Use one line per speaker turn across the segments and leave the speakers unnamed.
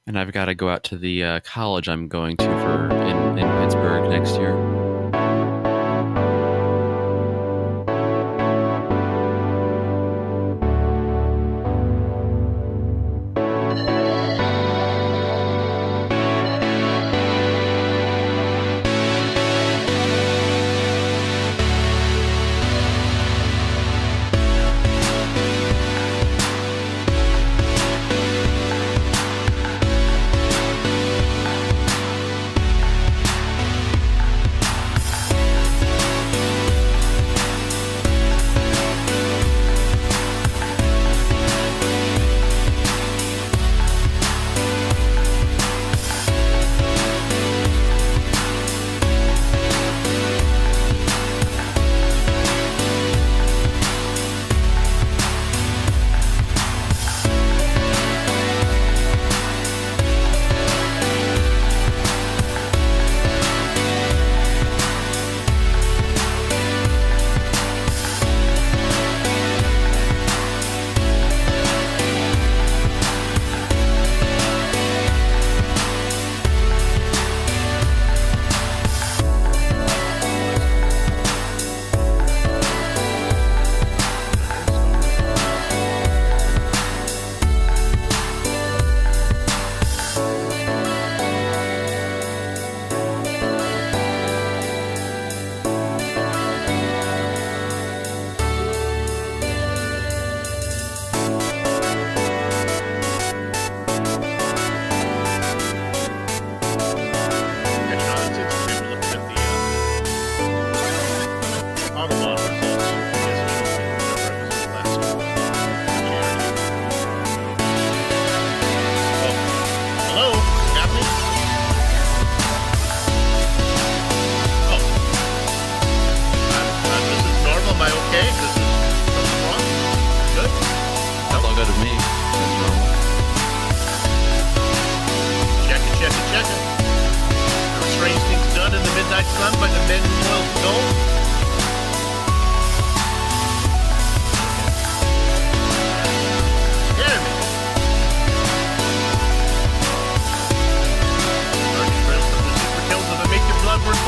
And I've got to go out to the college I'm going to for in Pittsburgh next year.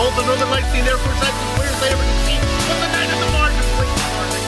Hold the Northern Lights scene there for sight as clear as they ever can see. But the night of the margin waiting for me.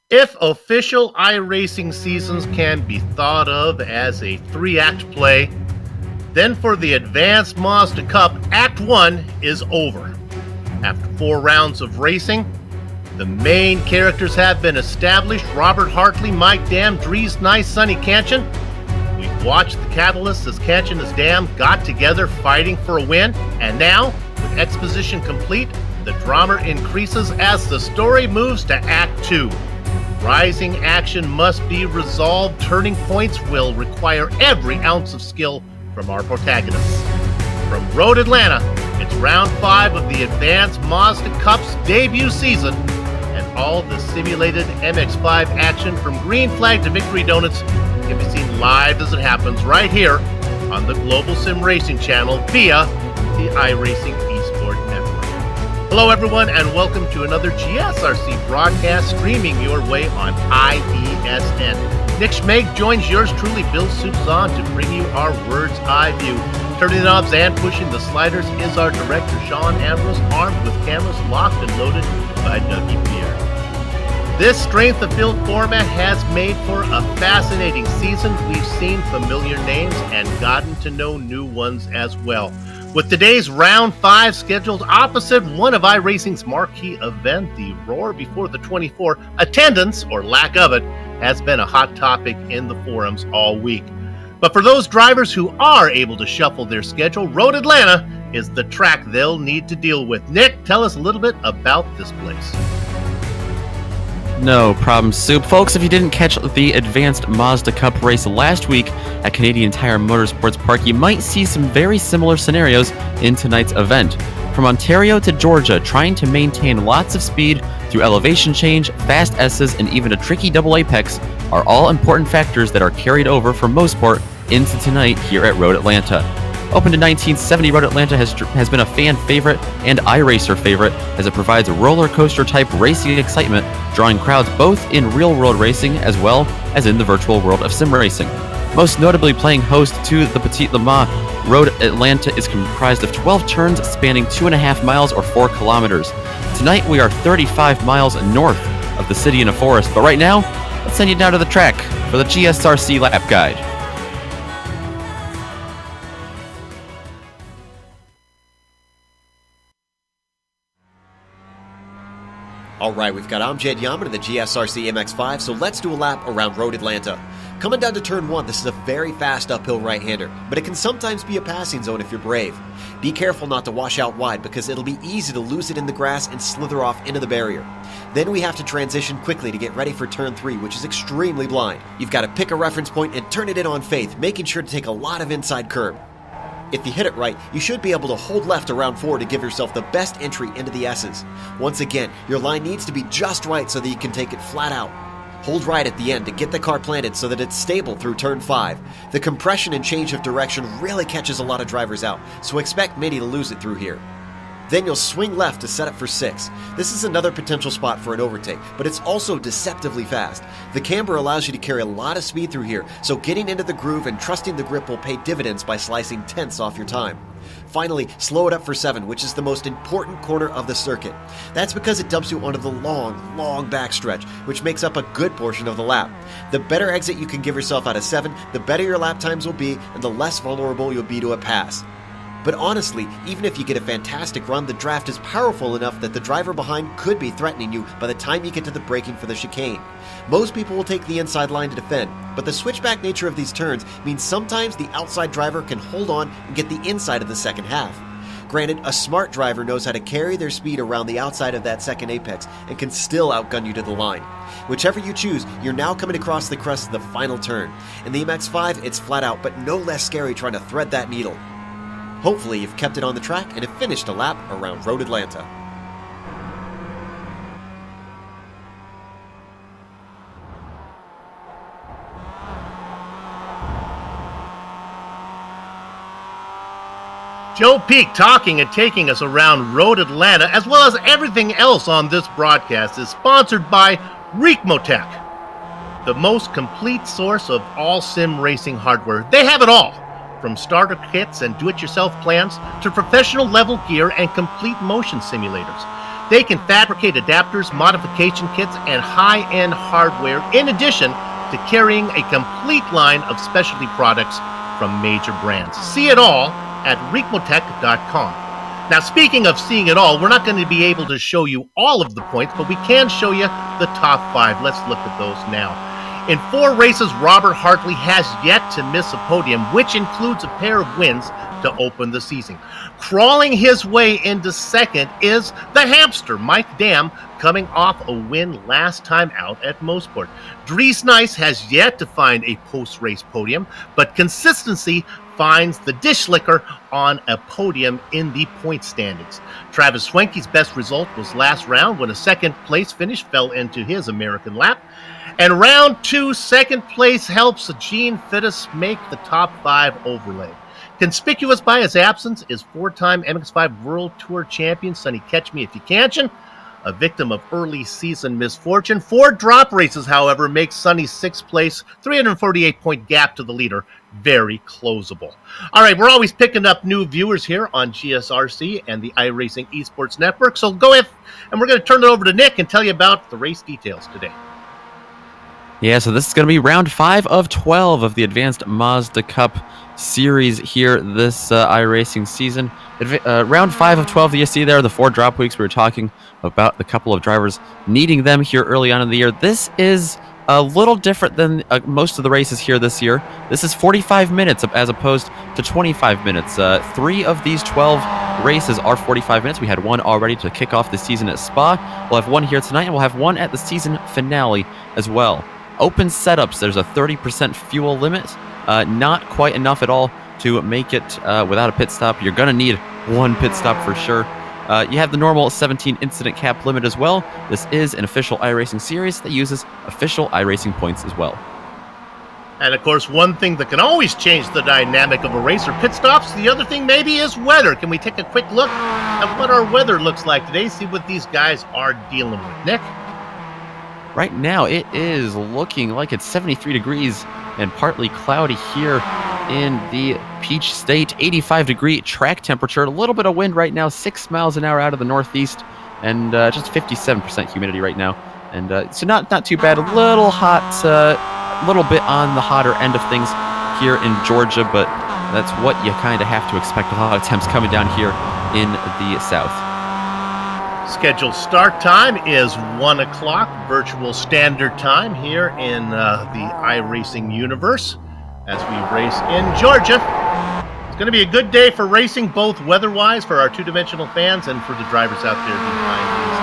If official iRacing seasons can be thought of as a three-act play, then for the Advanced Mazda Cup, Act 1 is over. After 4 rounds of racing, the main characters have been established: Robert Hartley, Mike Dam, Dries Nice, Sonny Kanchan. We've watched the catalysts as Kanchan and Dam got together fighting for a win, and now, with exposition complete, the drama increases as the story moves to Act 2. Rising action must be resolved. Turning points will require every ounce of skill from our protagonists. From Road Atlanta, it's round 5 of the Advanced Mazda Cup's debut season, and all the simulated MX-5 action from green flag to victory donuts can be seen live as it happens right here on the Global SimRacing Channel via the iRacing eSport Network. Hello everyone, and welcome to another GSRC broadcast streaming your way on IESN. Nick Schmeg joins yours truly, Bill Soupzon, to bring you our Words Eye View. Turning the knobs and pushing the sliders is our director, Sean Ambrose, armed with cameras locked and loaded by Dougie Pierre. This strength of field format has made for a fascinating season. We've seen familiar names and gotten to know new ones as well. With today's round 5 scheduled opposite one of iRacing's marquee event, the Roar Before the 24, attendance, or lack of it, has been a hot topic in the forums all week. But for those drivers who are able to shuffle their schedule, Road Atlanta is the track they'll need to deal with. Nick, tell us a little bit about this place.
No problem, Soup. Folks, if you didn't catch the Advanced Mazda Cup race last week at Canadian Tire Motorsports Park, you might see some very similar scenarios in tonight's event. From Ontario to Georgia, trying to maintain lots of speed through elevation change, fast S's, and even a tricky double apex are all important factors that are carried over from Mosport into tonight here at Road Atlanta. Opened in 1970, Road Atlanta has been a fan favorite and iRacer favorite, as it provides roller coaster type racing excitement, drawing crowds both in real world racing as well as in the virtual world of sim racing. Most notably playing host to the Petit Le Mans, Road Atlanta is comprised of 12 turns spanning 2.5 miles or 4 kilometers. Tonight we are 35 miles north of the city in a forest, but right now, let's send you down to the track for the GSRC lap guide.
Alright, we've got Amjad Yaman in the GSRC MX-5, so let's do a lap around Road Atlanta. Coming down to turn 1, this is a very fast uphill right-hander, but it can sometimes be a passing zone if you're brave. Be careful not to wash out wide, because it'll be easy to lose it in the grass and slither off into the barrier. Then we have to transition quickly to get ready for turn 3, which is extremely blind. You've got to pick a reference point and turn it in on faith, making sure to take a lot of inside curb. If you hit it right, you should be able to hold left around 4 to give yourself the best entry into the S's. Once again, your line needs to be just right so that you can take it flat out. Hold right at the end to get the car planted so that it's stable through turn 5. The compression and change of direction really catches a lot of drivers out, so expect many to lose it through here. Then you'll swing left to set up for 6. This is another potential spot for an overtake, but it's also deceptively fast. The camber allows you to carry a lot of speed through here, so getting into the groove and trusting the grip will pay dividends by slicing tenths off your time. Finally, slow it up for 7, which is the most important corner of the circuit. That's because it dumps you onto the long backstretch, which makes up a good portion of the lap. The better exit you can give yourself out of 7, the better your lap times will be, and the less vulnerable you'll be to a pass. But honestly, even if you get a fantastic run, the draft is powerful enough that the driver behind could be threatening you by the time you get to the braking for the chicane. Most people will take the inside line to defend, but the switchback nature of these turns means sometimes the outside driver can hold on and get the inside of the second half. Granted, a smart driver knows how to carry their speed around the outside of that second apex and can still outgun you to the line. Whichever you choose, you're now coming across the crest of the final turn. In the MX-5, it's flat out, but no less scary trying to thread that needle. Hopefully you've kept it on the track and have finished a lap around Road Atlanta.
Joe Peak talking and taking us around Road Atlanta, as well as everything else on this broadcast, is sponsored by Recmotech, the most complete source of all sim racing hardware. They have it all, from starter kits and do-it-yourself plans to professional level gear and complete motion simulators. They can fabricate adapters, modification kits, and high-end hardware, in addition to carrying a complete line of specialty products from major brands. See it all at ricmotech.com. Now, speaking of seeing it all, we're not going to be able to show you all of the points, but we can show you the top 5. Let's look at those now. In 4 races, Robert Hartley has yet to miss a podium, which includes a pair of wins to open the season. Crawling his way into second is the hamster, Mike Dam, coming off a win last time out at Mosport. Dries Nice has yet to find a post-race podium, but consistency finds the dish licker on a podium in the point standings. Travis Swenke's best result was last round when a second-place finish fell into his American lap. And round 2, second place helps Gene Fittis make the top 5 overlay. Conspicuous by his absence is 4-time MX-5 World Tour champion Sonny Catch Me If You Can'tcha, a victim of early season misfortune. 4 drop races, however, makes Sonny's 6th place, 348-point gap to the leader, very closable. All right, we're always picking up new viewers here on GSRC and the iRacing Esports Network, so go ahead, and we're going to turn it over to Nick and tell you about the race details today.
Yeah, so this is going to be round 5 of 12 of the Advanced Mazda Cup series here this iRacing season. Round 5 of 12 that you see there, the 4 drop weeks. We were talking about the couple of drivers needing them here early on in the year. This is a little different than most of the races here this year. This is 45 minutes as opposed to 25 minutes. 3 of these 12 races are 45 minutes. We had one already to kick off the season at Spa. We'll have one here tonight, and we'll have one at the season finale as well. Open setups, there's a 30% fuel limit. Not quite enough at all to make it without a pit stop. You're going to need one pit stop for sure. You have the normal 17 incident cap limit as well. This is an official iRacing series that uses official iRacing points as well.
And of course, one thing that can always change the dynamic of a race are pit stops. The other thing maybe is weather. Can we take a quick look at what our weather looks like today? See what these guys are dealing with. Nick?
Right now, it is looking like it's 73 degrees and partly cloudy here in the Peach State. 85-degree track temperature. A little bit of wind right now, 6 miles an hour out of the northeast, and just 57% humidity right now. And so not too bad. A little hot, a little bit on the hotter end of things here in Georgia, but that's what you kind of have to expect. A lot of temps coming down here in the south.
Scheduled start time is 1 o'clock, virtual standard time here in the iRacing universe as we race in Georgia. It's going to be a good day for racing, both weather-wise for our two-dimensional fans and for the drivers out there behind these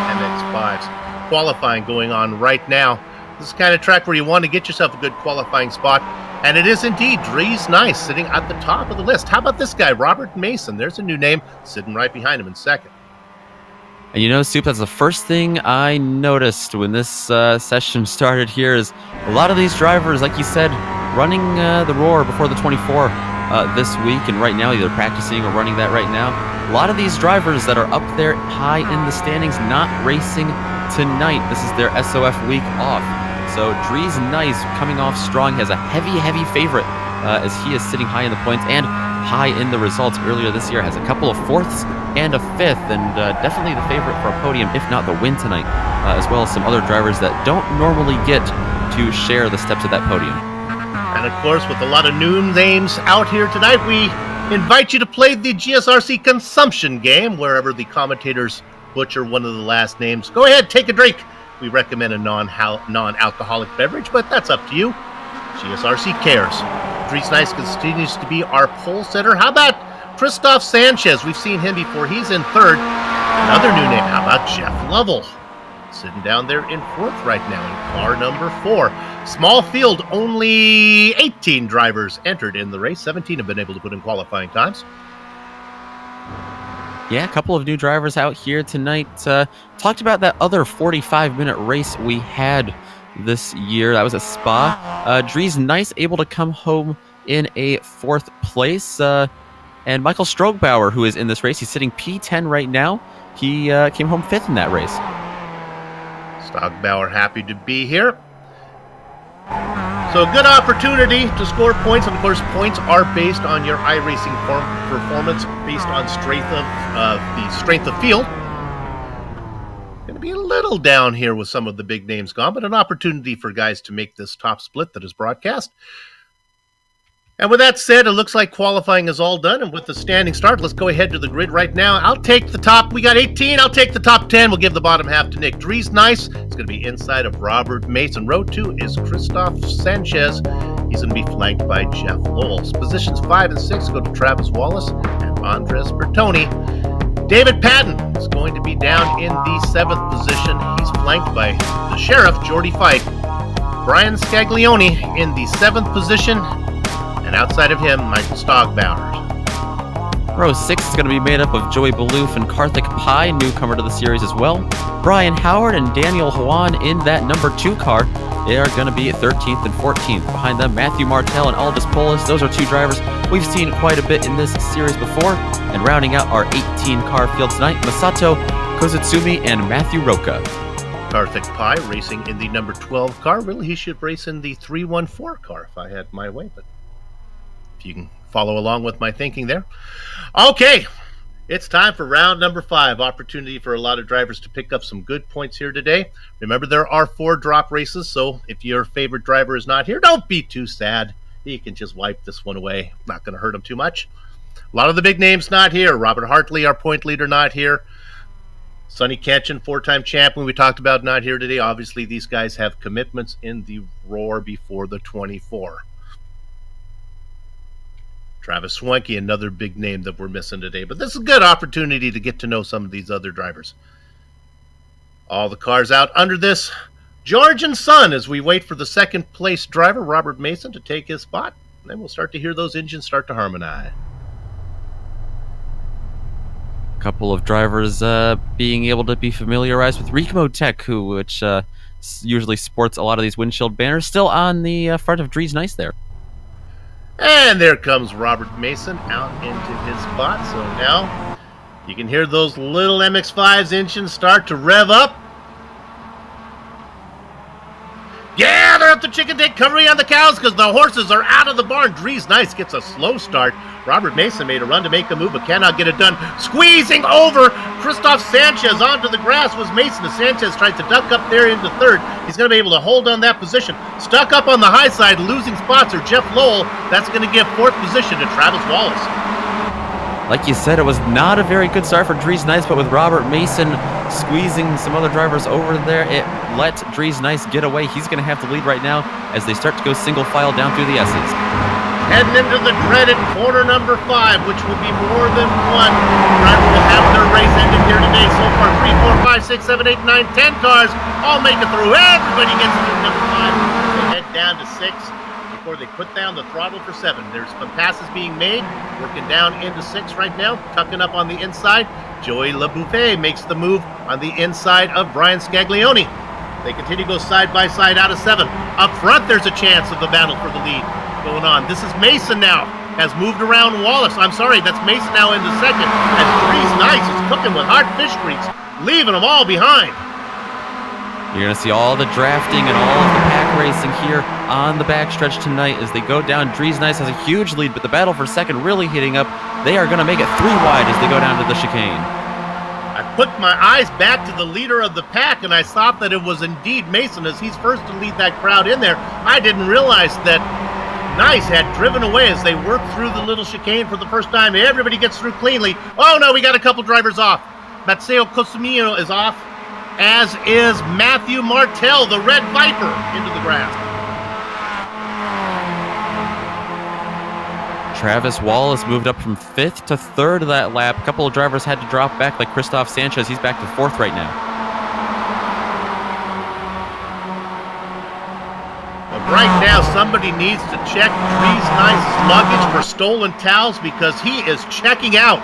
MX-5s. Qualifying going on right now. This is the kind of track where you want to get yourself a good qualifying spot, and it is indeed Dries Nice sitting at the top of the list. How about this guy, Robert Mason? There's a new name sitting right behind him in second.
And you know, Soup, that's the first thing I noticed when this session started here is a lot of these drivers, like you said, running the Roar before the 24 this week, and right now either practicing or running that right now. A lot of these drivers that are up there high in the standings not racing tonight. This is their SOF week off. So Dries Nice coming off strong, has a heavy favorite as he is sitting high in the points and high in the results earlier this year. Has a couple of 4ths and a 5th, and definitely the favorite for a podium, if not the win tonight, as well as some other drivers that don't normally get to share the steps of that podium.
And of course, with a lot of new names out here tonight, we invite you to play the GSRC consumption game, wherever the commentators butcher one of the last names. Go ahead, take a drink. We recommend a non-alcoholic beverage, but that's up to you. GSRC cares. Dries Nice continues to be our pole sitter. How about Christoph Sanchez? We've seen him before. He's in 3rd. Another new name. How about Jeff Lovell? Sitting down there in 4th right now in car number 4. Small field, only 18 drivers entered in the race. 17 have been able to put in qualifying times.
Yeah, a couple of new drivers out here tonight. Talked about that other 45-minute race we had this year. That was a Spa. Dries Nice able to come home in a 4th place. And Michael Strogbauer, who is in this race, he's sitting P10 right now. He came home 5th in that race.
Strogbauer happy to be here. So a good opportunity to score points. Of course, points are based on your iRacing performance, based on strength of field. be a little down here with some of the big names gone, but an opportunity for guys to make this top split that is broadcast. And with that said, it looks like qualifying is all done. And with the standing start, let's go ahead to the grid right now. I'll take the top. We got 18. I'll take the top 10. We'll give the bottom half to Nick Dries Nice. It's going to be inside of Robert Mason. Row 2 is Christoph Sanchez. He's going to be flanked by Jeff Lowell. Positions 5 and 6 go to Travis Wallace and Andres Bertoni. David Patton is going to be down in the 7th position. He's flanked by the Sheriff, Jordy Fike. Brian Scaglione in the 7th position. And outside of him, Michael Stogbauer.
Row 6 is going to be made up of Joey Baloof and Karthik Pai, newcomer to the series as well. Brian Howard and Daniel Juan in that number 2 car. They are going to be 13th and 14th. Behind them, Matthew Martell and Aldis Polis. Those are 2 drivers we've seen quite a bit in this series before. And rounding out our 18-car field tonight, Masato Kozutsumi and Matthew Roca.
Karthik Pai racing in the number 12 car. Really, he should race in the 314 car if I had my way, but you can follow along with my thinking there. Okay, it's time for round number 5. Opportunity for a lot of drivers to pick up some good points here today. Remember, there are 4 drop races, so if your favorite driver is not here, don't be too sad. You can just wipe this one away. Not going to hurt him too much. A lot of the big names not here. Robert Hartley, our point leader, not here. Sonny Ketchen, 4-time champion, we talked about, not here today. Obviously, these guys have commitments in the roar before the 24. Travis Swanke, another big name that we're missing today. But this is a good opportunity to get to know some of these other drivers. All the cars out under this. George and Son, as we wait for the second place driver, Robert Mason, to take his spot. And then we'll start to hear those engines start to harmonize.
A couple of drivers being able to be familiarized with Ricamo Tech, which usually sports a lot of these windshield banners. Still on the front of Dries Nice there.
And there comes Robert Mason out into his spot. So now you can hear those little MX-5's engines start to rev up. Yeah, they're up to chicken take covering on the cows because the horses are out of the barn. Dries Nice gets a slow start. Robert Mason made a run to make a move but cannot get it done. Squeezing over Christoph Sanchez onto the grass was Mason. As Sanchez tried to duck up there into 3rd. He's going to be able to hold on that position. Stuck up on the high side, losing spots are Jeff Lowell. That's going to give 4th position to Travis Wallace.
Like you said, it was not a very good start for Dries Nice, but with Robert Mason squeezing some other drivers over there, it let Dries Nice get away. He's going to have the lead right now as they start to go single file down through the S's.
Heading into the dreaded corner number 5, which will be more than one driver will have their race ended here today. So far, 3, 4, 5, 6, 7, 8, 9, 10 cars all make it through. Everybody gets through number 5. They head down to 6 before they put down the throttle for 7. There's some passes being made, working down into 6 right now, tucking up on the inside. Joey LaBouffet makes the move on the inside of Brian Scaglione. They continue to go side by side out of 7. Up front, there's a chance of the battle for the lead going on. This is Mason now, has moved around Wallace. I'm sorry, that's Mason now into 2nd. As Dries Nice is cooking with hard fish grease, leaving them all behind.
You're going to see all the drafting and all of the pack racing here on the backstretch tonight as they go down. Dries Nice has a huge lead, but the battle for 2nd really heating up. They are going to make it 3 wide as they go down to the chicane.
I put my eyes back to the leader of the pack, and I thought that it was indeed Mason as he's first to lead that crowd in there. I didn't realize that Nice had driven away as they worked through the little chicane for the first time. Everybody gets through cleanly. Oh, no, we got a couple drivers off. Matteo Cosumino is off, as is Matthew Martell, the Red Viper, into the grass.
Travis Wallace moved up from 5th to 3rd of that lap. A couple of drivers had to drop back, like Christoph Sanchez. He's back to 4th right now.
Right now, somebody needs to check Dries Nice's luggage for stolen towels because he is checking out,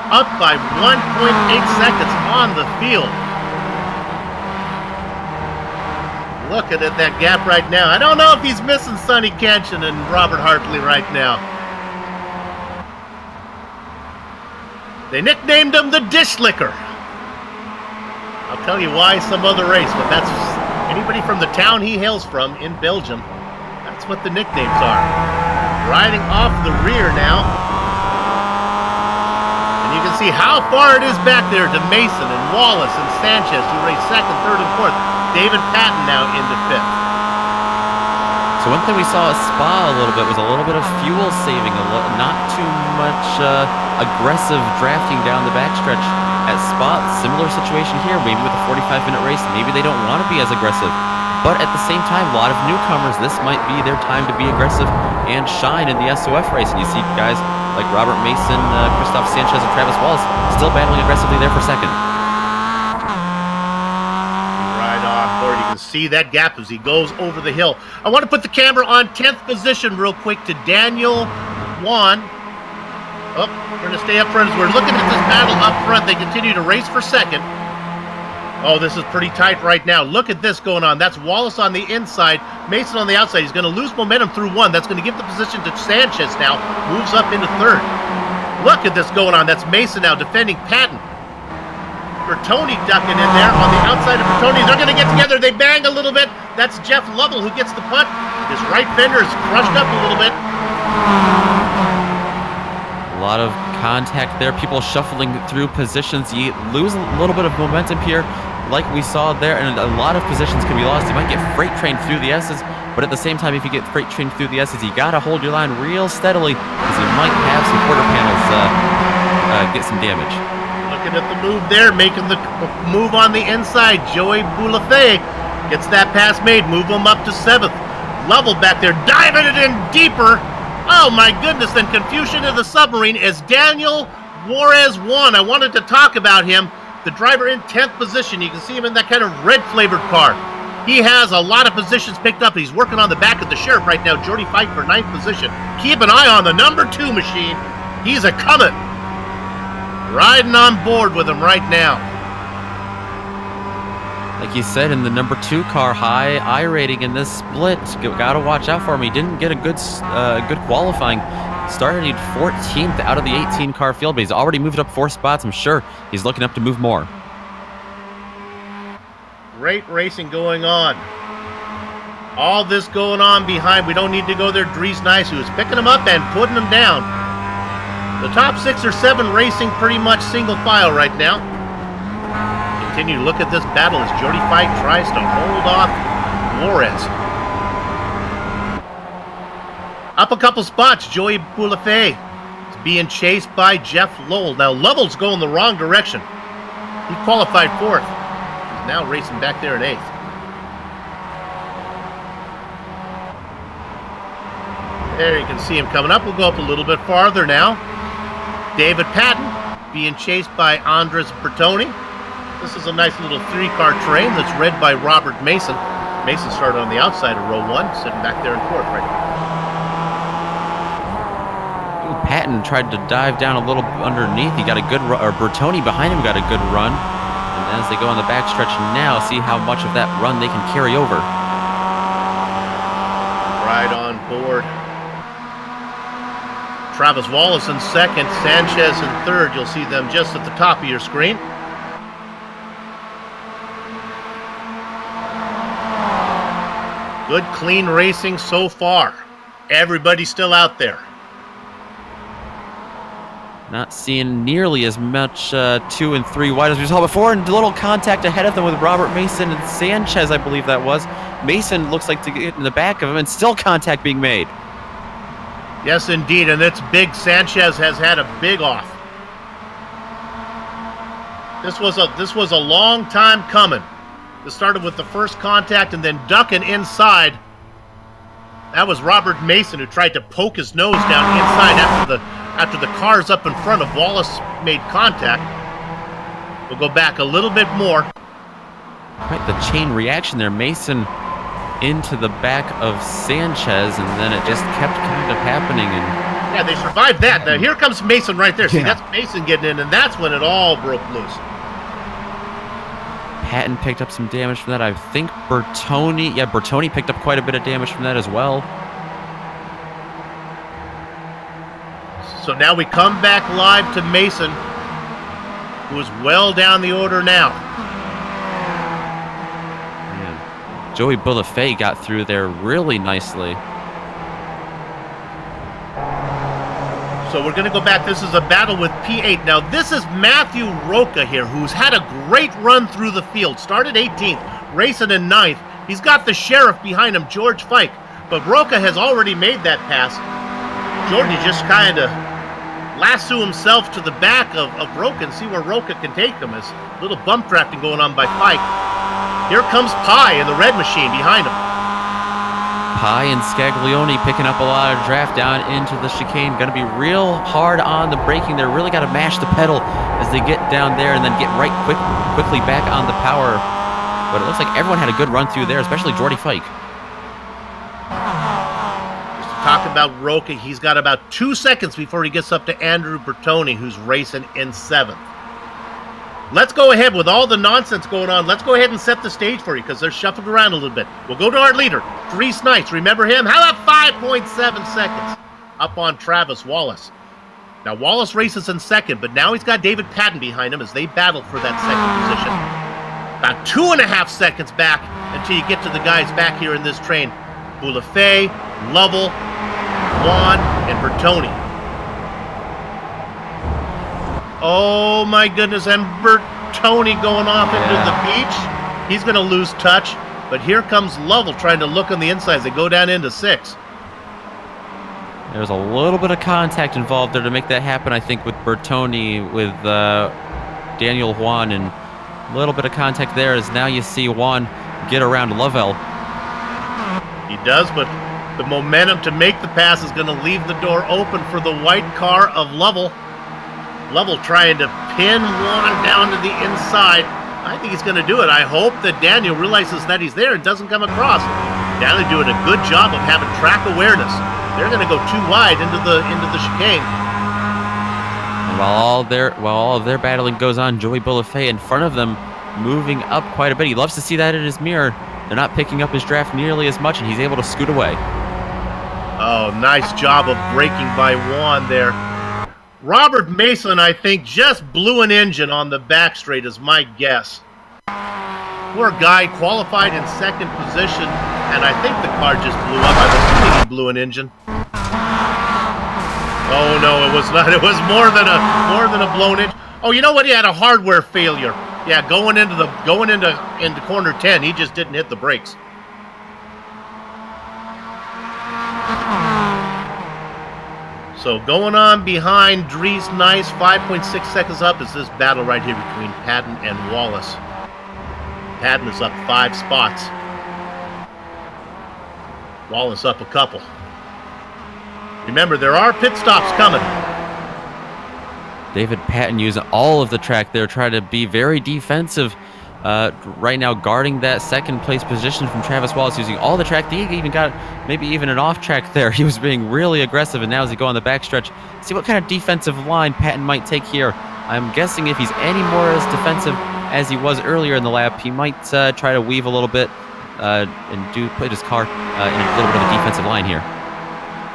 up by 1.8 seconds on the field. Looking at that gap right now. I don't know if he's missing Sonny Ketchen and Robert Hartley right now. They nicknamed him the Dish Licker. I'll tell you why some other race, but that's anybody from the town he hails from in Belgium. That's what the nicknames are. Riding off the rear now. And you can can see how far it is back there to Mason and Wallace and Sanchez, who race second, third, and fourth. David Patton now into fifth.
So one thing we saw at Spa a little bit was a little bit of fuel saving, not too much aggressive drafting down the backstretch. At Spa, similar situation here, maybe with a 45-minute race, maybe they don't want to be as aggressive. But at the same time, a lot of newcomers, this might be their time to be aggressive and shine in the SOF race. And you see guys like Robert Mason, Christoph Sanchez, and Travis Wallace still battling aggressively there for second.
You can see that gap as he goes over the hill. I want to put the camera on 10th position real quick to Daniel Juan. Oh, we're going to stay up front as we're looking at this battle up front. They continue to race for second. Oh, this is pretty tight right now. Look at this going on. That's Wallace on the inside, Mason on the outside. He's going to lose momentum through one. That's going to give the position to Sanchez now. Moves up into third. Look at this going on. That's Mason now defending Patton. Bertoni ducking in there on the outside of Bertoni. They're going to get together. They bang a little bit. That's Jeff Lovell who gets the punt. His right fender is crushed up a little bit.
A lot of contact there. People shuffling through positions. You lose a little bit of momentum here, like we saw there, and a lot of positions can be lost. You might get freight trained through the S's, but at the same time, if you get freight trained through the S's, you got to hold your line real steadily, because you might have some quarter panels get some damage.
Looking at the move there, making the move on the inside. Joey Boulafay gets that pass made. Move him up to seventh. Lovell back there, diving it in deeper. Oh my goodness, then confusion in the submarine as Daniel Juarez won. I wanted to talk about him. The driver in 10th position. You can see him in that kind of red-flavored car. He has a lot of positions picked up. He's working on the back of the Sheriff right now. Jordy Fike for 9th position. Keep an eye on the number 2 machine. He's a coming. Riding on board with him right now.
Like you said, in the number 2 car, high I rating in this split. Got to watch out for him. He didn't get a good qualifying. Started 14th out of the 18-car field, but he's already moved up 4 spots. I'm sure he's looking up to move more.
Great racing going on. All this going on behind. We don't need to go there. Dries Nice, who is picking them up and putting them down. The top 6 or 7 racing pretty much single file right now. Continue to look at this battle as Jordy Fike tries to hold off Juarez. Up a couple spots, Joey Boulafay is being chased by Jeff Lowell. Now, Lovell's going the wrong direction. He qualified 4th. He's now racing back there in 8th. There you can see him coming up. We'll go up a little bit farther now. David Patton being chased by Andres Bertoni. This is a nice little 3-car train that's read by Robert Mason. Mason started on the outside of row 1, sitting back there in 4th right now.
Patton tried to dive down a little underneath. He got a good run, or Bertoni behind him got a good run. And as they go on the backstretch now, see how much of that run they can carry over.
Right on board. Travis Wallace in 2nd, Sanchez in 3rd. You'll see them just at the top of your screen. Good, clean racing so far. Everybody's still out there.
Not seeing nearly as much 2 and 3 wide as we saw before, and a little contact ahead of them with Robert Mason and Sanchez, I believe that was. Mason looks like to get in the back of him, and still contact being made.
Yes, indeed, and it's big. Sanchez has had a big off. This was a long time coming. It started with the first contact and then ducking inside. That was Robert Mason who tried to poke his nose down inside after the cars up in front of Wallace made contact. We'll go back a little bit more.
Quite the chain reaction there. Mason into the back of Sanchez, and then it just kept kind of happening. And
yeah, they survived that. Now here comes Mason right there. See, that's Mason getting in, and that's when it all broke loose.
Patton picked up some damage from that. I think Bertoni picked up quite a bit of damage from that as well.
So now we come back live to Mason, who is well down the order now.
Man, Joey Boulafay got through there really nicely.
So So we're going to go back. This is a battle with P8. Now, this is Matthew Roca here, who's had a great run through the field. Started 18th, racing in 9th. He's got the sheriff behind him, George Fike. But Roca has already made that pass. Georgie just kind of lasso himself to the back of Roca and see where Roca can take him. There's a little bump drafting going on by Fike. Here comes Pye in the red machine behind him.
Pye and Scaglione picking up a lot of draft down into the chicane. Going to be real hard on the braking. They're really got to mash the pedal as they get down there and then get quickly back on the power. But it looks like everyone had a good run through there, especially Jordy Fike.
Just to talk about Roca, he's got about 2 seconds before he gets up to Andrew Bertoni, who's racing in 7th. Let's go ahead with all the nonsense going on. Let's go ahead and set the stage for you because they're shuffled around a little bit. We'll go to our leader, Dries Knights. Remember him? How about 5.7 seconds up on Travis Wallace? Now, Wallace races in 2nd, but now he's got David Patton behind him as they battle for that 2nd position. About 2.5 seconds back until you get to the guys back here in this train. Boulafay, Lovell, Juan, and Bertoni. Oh my goodness, and Bertoni going off into the beach. He's going to lose touch, but here comes Lovell trying to look on the inside as they go down into 6.
There's a little bit of contact involved there to make that happen, I think, with Bertoni, with Daniel Juan, and a little bit of contact there as now you see Juan get around Lovell.
He does, but the momentum to make the pass is going to leave the door open for the white car of Lovell. Lovell trying to pin Juan down to the inside. I think he's going to do it. I hope that Daniel realizes that he's there and doesn't come across. Daniel doing a good job of having track awareness. They're going to go too wide into the chicane.
And while all of their battling goes on, Joey Boulafay in front of them, moving up quite a bit. He loves to see that in his mirror. They're not picking up his draft nearly as much, and he's able to scoot away.
Oh, nice job of braking by Juan there. Robert Mason, I think, just blew an engine on the back straight is my guess. Poor guy, qualified in 2nd position, and I think the car just blew up. I'm assuming he blew an engine. Oh no, it was not. It was more than a blown engine. Oh, you know what? He had a hardware failure. Yeah, going into corner 10, he just didn't hit the brakes. So going on behind Dries Knights, 5.6 seconds up is this battle right here between Patton and Wallace. Patton is up 5 spots. Wallace up a couple. Remember, there are pit stops coming.
David Patton using all of the track there, trying to be very defensive right now, guarding that 2nd place position from Travis Wallace, using all the track. He even got maybe even an off track there. He was being really aggressive, and now as he go on the backstretch, see what kind of defensive line Patton might take here. I'm guessing if he's any more as defensive as he was earlier in the lap, he might try to weave a little bit and put his car in a little bit of a defensive line here.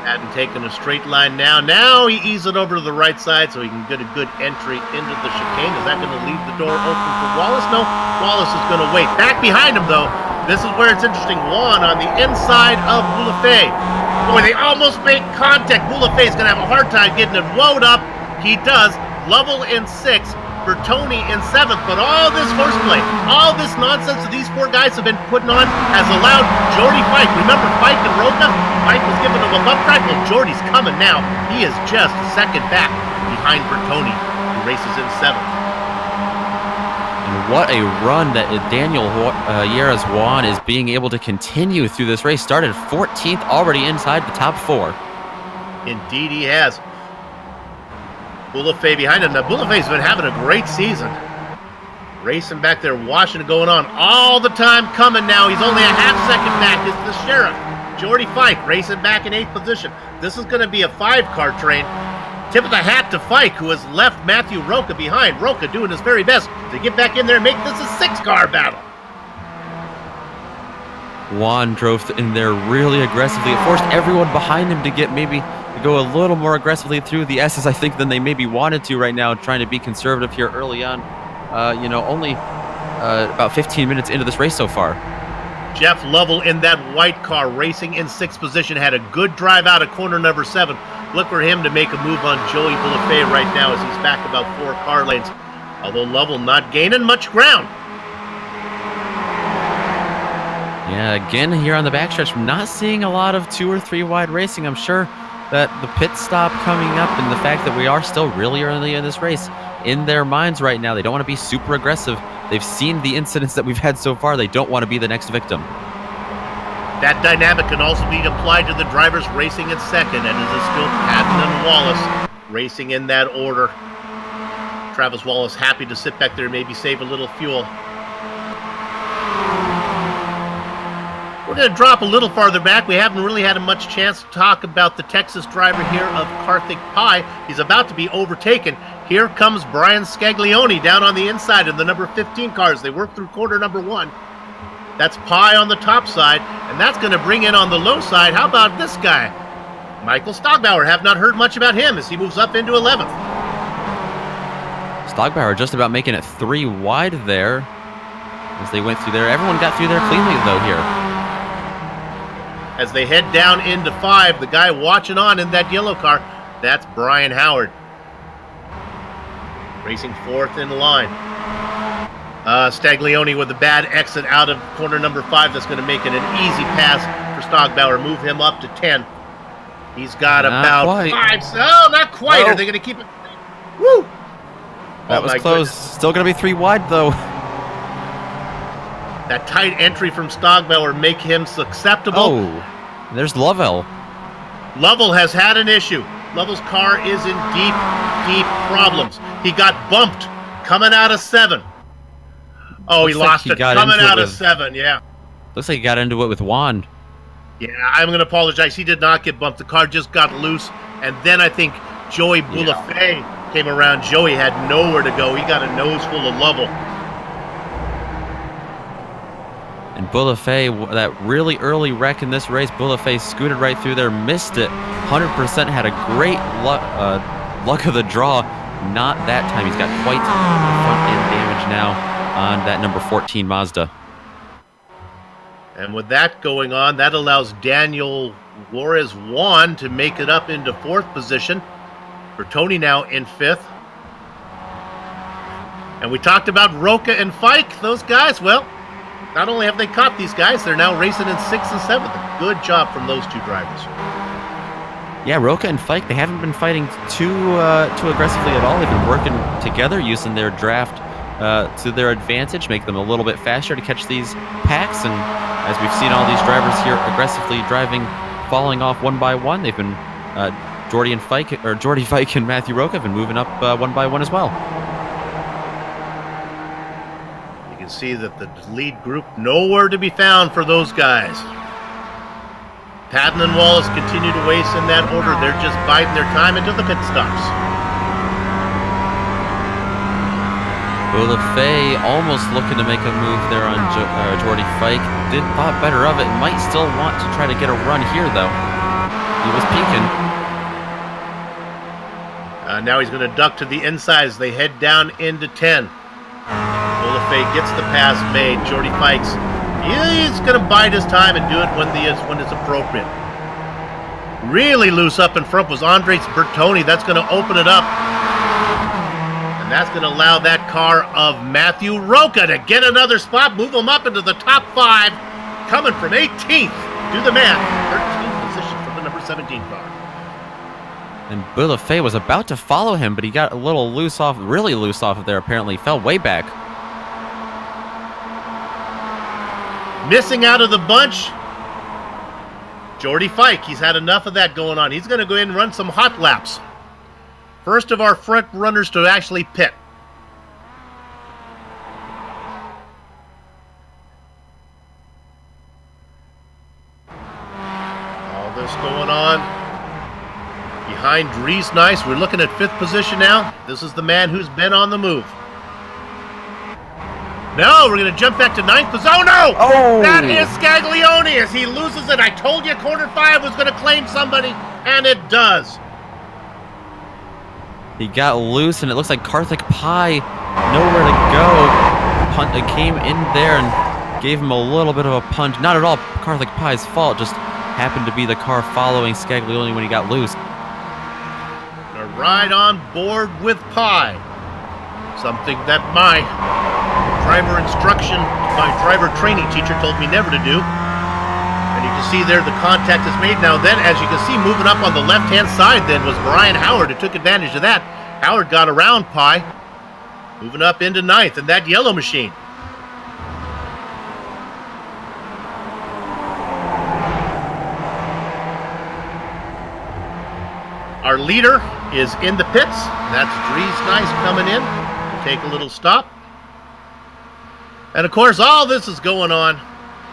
Patton taking a straight line now. Now he eases it over to the right side so he can get a good entry into the chicane. Is that going to leave the door open for Wallace? No, Wallace is going to wait. Back behind him, though. This is where it's interesting. Juan on the inside of Boulafay. Boy, they almost make contact. Boulafay is going to have a hard time getting it wound up. He does. Lovell in 6th. Bertoni in 7th, but all this horseplay, all this nonsense that these 4 guys have been putting on has allowed Jordy Fike. Remember Fike and Roca? Fike was giving him a bump track. Well, Jordy's coming now. He is just a second back behind Bertoni, who races in 7th.
And what a run that Daniel Yeras Juan is being able to continue through this race. Started 14th, already inside the top 4.
Indeed he has. Boulafay behind him. Now, Boulafay's been having a great season. Racing back there, watching it going on all the time coming now. He's only a half second back. It's the sheriff, Jordy Fike, racing back in 8th position. This is going to be a 5-car train. Tip of the hat to Fike, who has left Matthew Roca behind. Roca doing his very best to get back in there and make this a 6-car battle.
Juan drove in there really aggressively. It forced everyone behind him to go a little more aggressively through the S's, I think, than they maybe wanted to right now, trying to be conservative here early on. Only about 15 minutes into this race so far.
Jeff Lovell in that white car racing in 6th position had a good drive out of corner number 7. Look for him to make a move on Joey Bullafay right now as he's back about 4 car lanes. Although Lovell not gaining much ground.
Yeah, again here on the backstretch, not seeing a lot of 2 or 3 wide racing. I'm sure that the pit stop coming up and the fact that we are still really early in this race, in their minds right now, they don't want to be super aggressive. They've seen the incidents that we've had so far. They don't want to be the next victim.
That dynamic can also be applied to the drivers racing in second, and it is still Patton and Wallace racing in that order. Travis Wallace happy to sit back there and maybe save a little fuel. We're going to drop a little farther back. We haven't really had much chance to talk about the Texas driver here of Karthik Pai. He's about to be overtaken. Here comes Brian Scaglione down on the inside in the number 15 cars. They work through quarter number 1. That's Pai on the top side, and that's going to bring in on the low side. How about this guy? Michael Stogbauer. Have not heard much about him as he moves up into 11th.
Stogbauer just about making it 3 wide there as they went through there. Everyone got through there cleanly, though, here.
As they head down into 5, the guy watching on in that yellow car, that's Brian Howard. Racing 4th in line. Staglione with a bad exit out of corner number 5. That's going to make it an easy pass for Stogbauer. Move him up to 10. He's got about 5. Oh, not quite.
Oh.
Are they going to keep it? Woo!
That was close.
Goodness.
Still going to be 3 wide, though.
That tight entry from Stogbauer make him susceptible.
Oh, there's Lovell.
Lovell has had an issue. Lovell's car is in deep, deep problems. He got bumped coming out of 7. Oh, he lost it coming out of 7, yeah.
Looks like he got into it with Juan.
Yeah, I'm going to apologize. He did not get bumped. The car just got loose. And then I think Joey Bullafay came around. Joey had nowhere to go. He got a nose full of Lovell.
And Bullafay, that really early wreck in this race, Bullafay scooted right through there, missed it. 100% had a great luck of the draw. Not that time. He's got quite front end damage now on that number 14 Mazda.
And with that going on, that allows Daniel Juarez Juan to make it up into 4th position. Bertoni now in 5th. And we talked about Roca and Fike, those guys. Well, not only have they caught these guys, they're now racing in 6th and 7th. Good job from those 2 drivers.
Yeah, Roca and Fike, they haven't been fighting too aggressively at all. They've been working together, using their draft to their advantage, make them a little bit faster to catch these packs. And as we've seen all these drivers here aggressively driving, falling off one by one, they've been Jordy Fike and Matthew Roca have been moving up one by one as well.
You can see that the lead group nowhere to be found for those guys. Patton and Wallace continue to race in that order. They're just biding their time into the pit stops.
Bullafay almost looking to make a move there on Jordy Fike. Thought better of it. Might still want to try to get a run here, though. He was peeking.
Now he's going to duck to the inside as they head down into 10. Bullafay gets the pass made. Jordy Fike's he's going to bide his time and do it when it's appropriate. Really loose up in front was Andres Bertoni. That's going to open it up. And that's going to allow that car of Matthew Roca to get another spot, move him up into the top 5, coming from 18th. Do the math. 13th position for the number 17 car.
And Bullafay was about to follow him, but he got a little loose off, really loose off of there apparently. Fell way back.
Missing out of the bunch, Jordy Fike. He's had enough of that going on. He's going to go in and run some hot laps. First of our front runners to actually pit. All this going on. Behind Dries Nice, we're looking at 5th position now. This is the man who's been on the move. No, we're going to jump back to 9th position. Oh, no!
Oh!
That is Scaglione as he loses it. I told you corner 5 was going to claim somebody, and it does.
He got loose, and it looks like Karthik Pai, nowhere to go. Came in there and gave him a little bit of a punt. Not at all Karthik Pai's fault, just happened to be the car following Scaglione when he got loose.
right on board with Pi. Something that my driver training teacher told me never to do. And you can see there the contact is made. Now then, as you can see, moving up on the left-hand side then was Brian Howard, who took advantage of that. Howard got around Pi, moving up into 9th in that yellow machine. Our leader is in the pits. That's Dries Nice coming in. Take a little stop. And of course, all this is going on.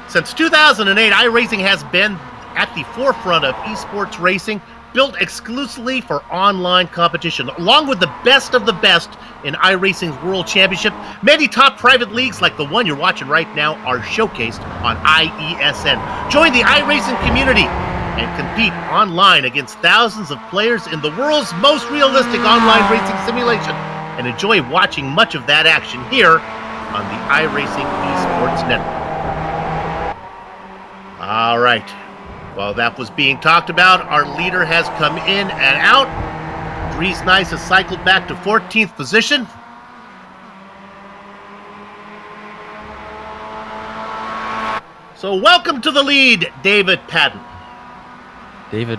Since 2008, iRacing has been at the forefront of esports racing, built exclusively for online competition. Along with the best of the best in iRacing's World Championship, many top private leagues like the one you're watching right now are showcased on IESN. Join the iRacing community and compete online against thousands of players in the world's most realistic online racing simulation, and enjoy watching much of that action here on the iRacing Esports Network. All right. While that was being talked about, our leader has come in and out. Dries Nice has cycled back to 14th position. So welcome to the lead, David Patton.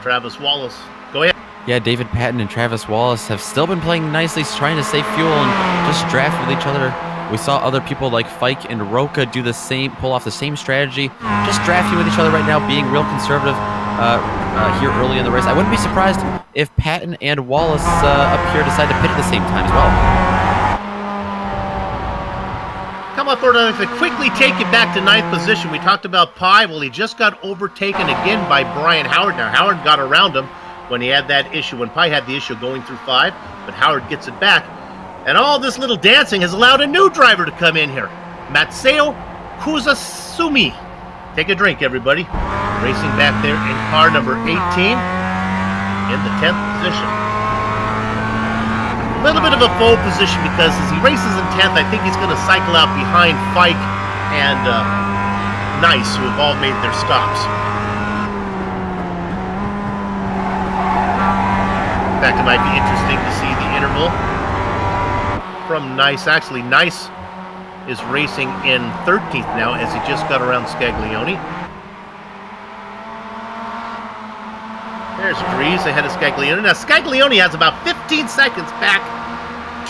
Travis Wallace. Go ahead.
Yeah, David Patton and Travis Wallace have still been playing nicely, trying to save fuel and just draft with each other. We saw other people like Fike and Roca do the same, pull off the same strategy, just drafting with each other right now, being real conservative here early in the race. I wouldn't be surprised if Patton and Wallace up here decide to pit at the same time as well.
Come up, to quickly take it back to 9th position. We talked about Pi. Well, he just got overtaken again by Brian Howard. Now, Howard got around him when he had that issue, when Pi had the issue going through 5, but Howard gets it back. And all this little dancing has allowed a new driver to come in here, Matseo Kusasumi. Take a drink, everybody. Racing back there in car number 18 in the 10th position. A little bit of a faux position because as he races in 10th, I think he's going to cycle out behind Fike and Nice, who have all made their stops. In fact, it might be interesting to see the interval from Nice. Actually, Nice is racing in 13th now as he just got around Scaglione. There's Dries ahead of Scaglione. Now, Scaglione has about 15 seconds back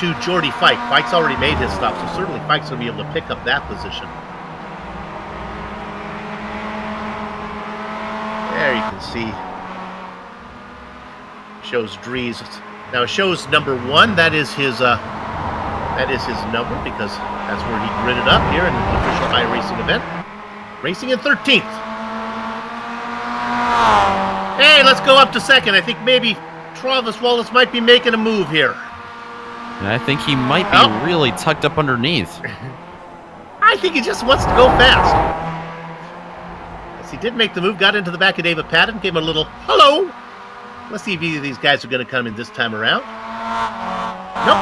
to Jordy Fike. Fike's already made his stop, so certainly Fike's going to be able to pick up that position. There you can see. Shows Dries. Now, it shows number 1. That is his number because that's where he gridded up here in the official iRacing event. Racing in 13th. Hey, let's go up to 2nd. I think maybe Travis Wallace might be making a move here.
And I think he might be really tucked up underneath.
I think he just wants to go fast. Yes, he did make the move, got into the back of David Patton, gave him a little hello. Let's see if either of these guys are going to come in this time around. Nope.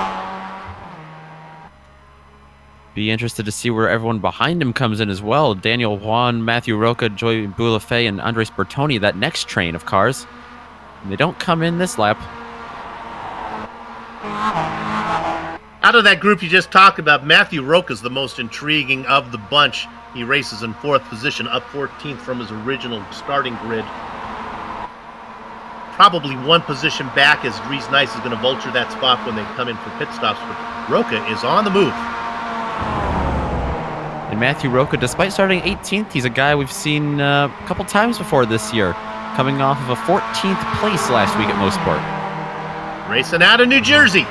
Be interested to see where everyone behind him comes in as well. Daniel Juan, Matthew Roca, Joey Boulafay, and Andres Bertoni, that next train of cars. And they don't come in this lap.
Out of that group you just talked about, Matthew Roca is the most intriguing of the bunch. He races in 4th position, up 14th from his original starting grid. Probably one position back as Dries Nice is going to vulture that spot when they come in for pit stops. But Roca is on the move.
And Matthew Roca, despite starting 18th, he's a guy we've seen a couple times before this year, coming off of a 14th place last week at Mosport.
Racing out of New Jersey.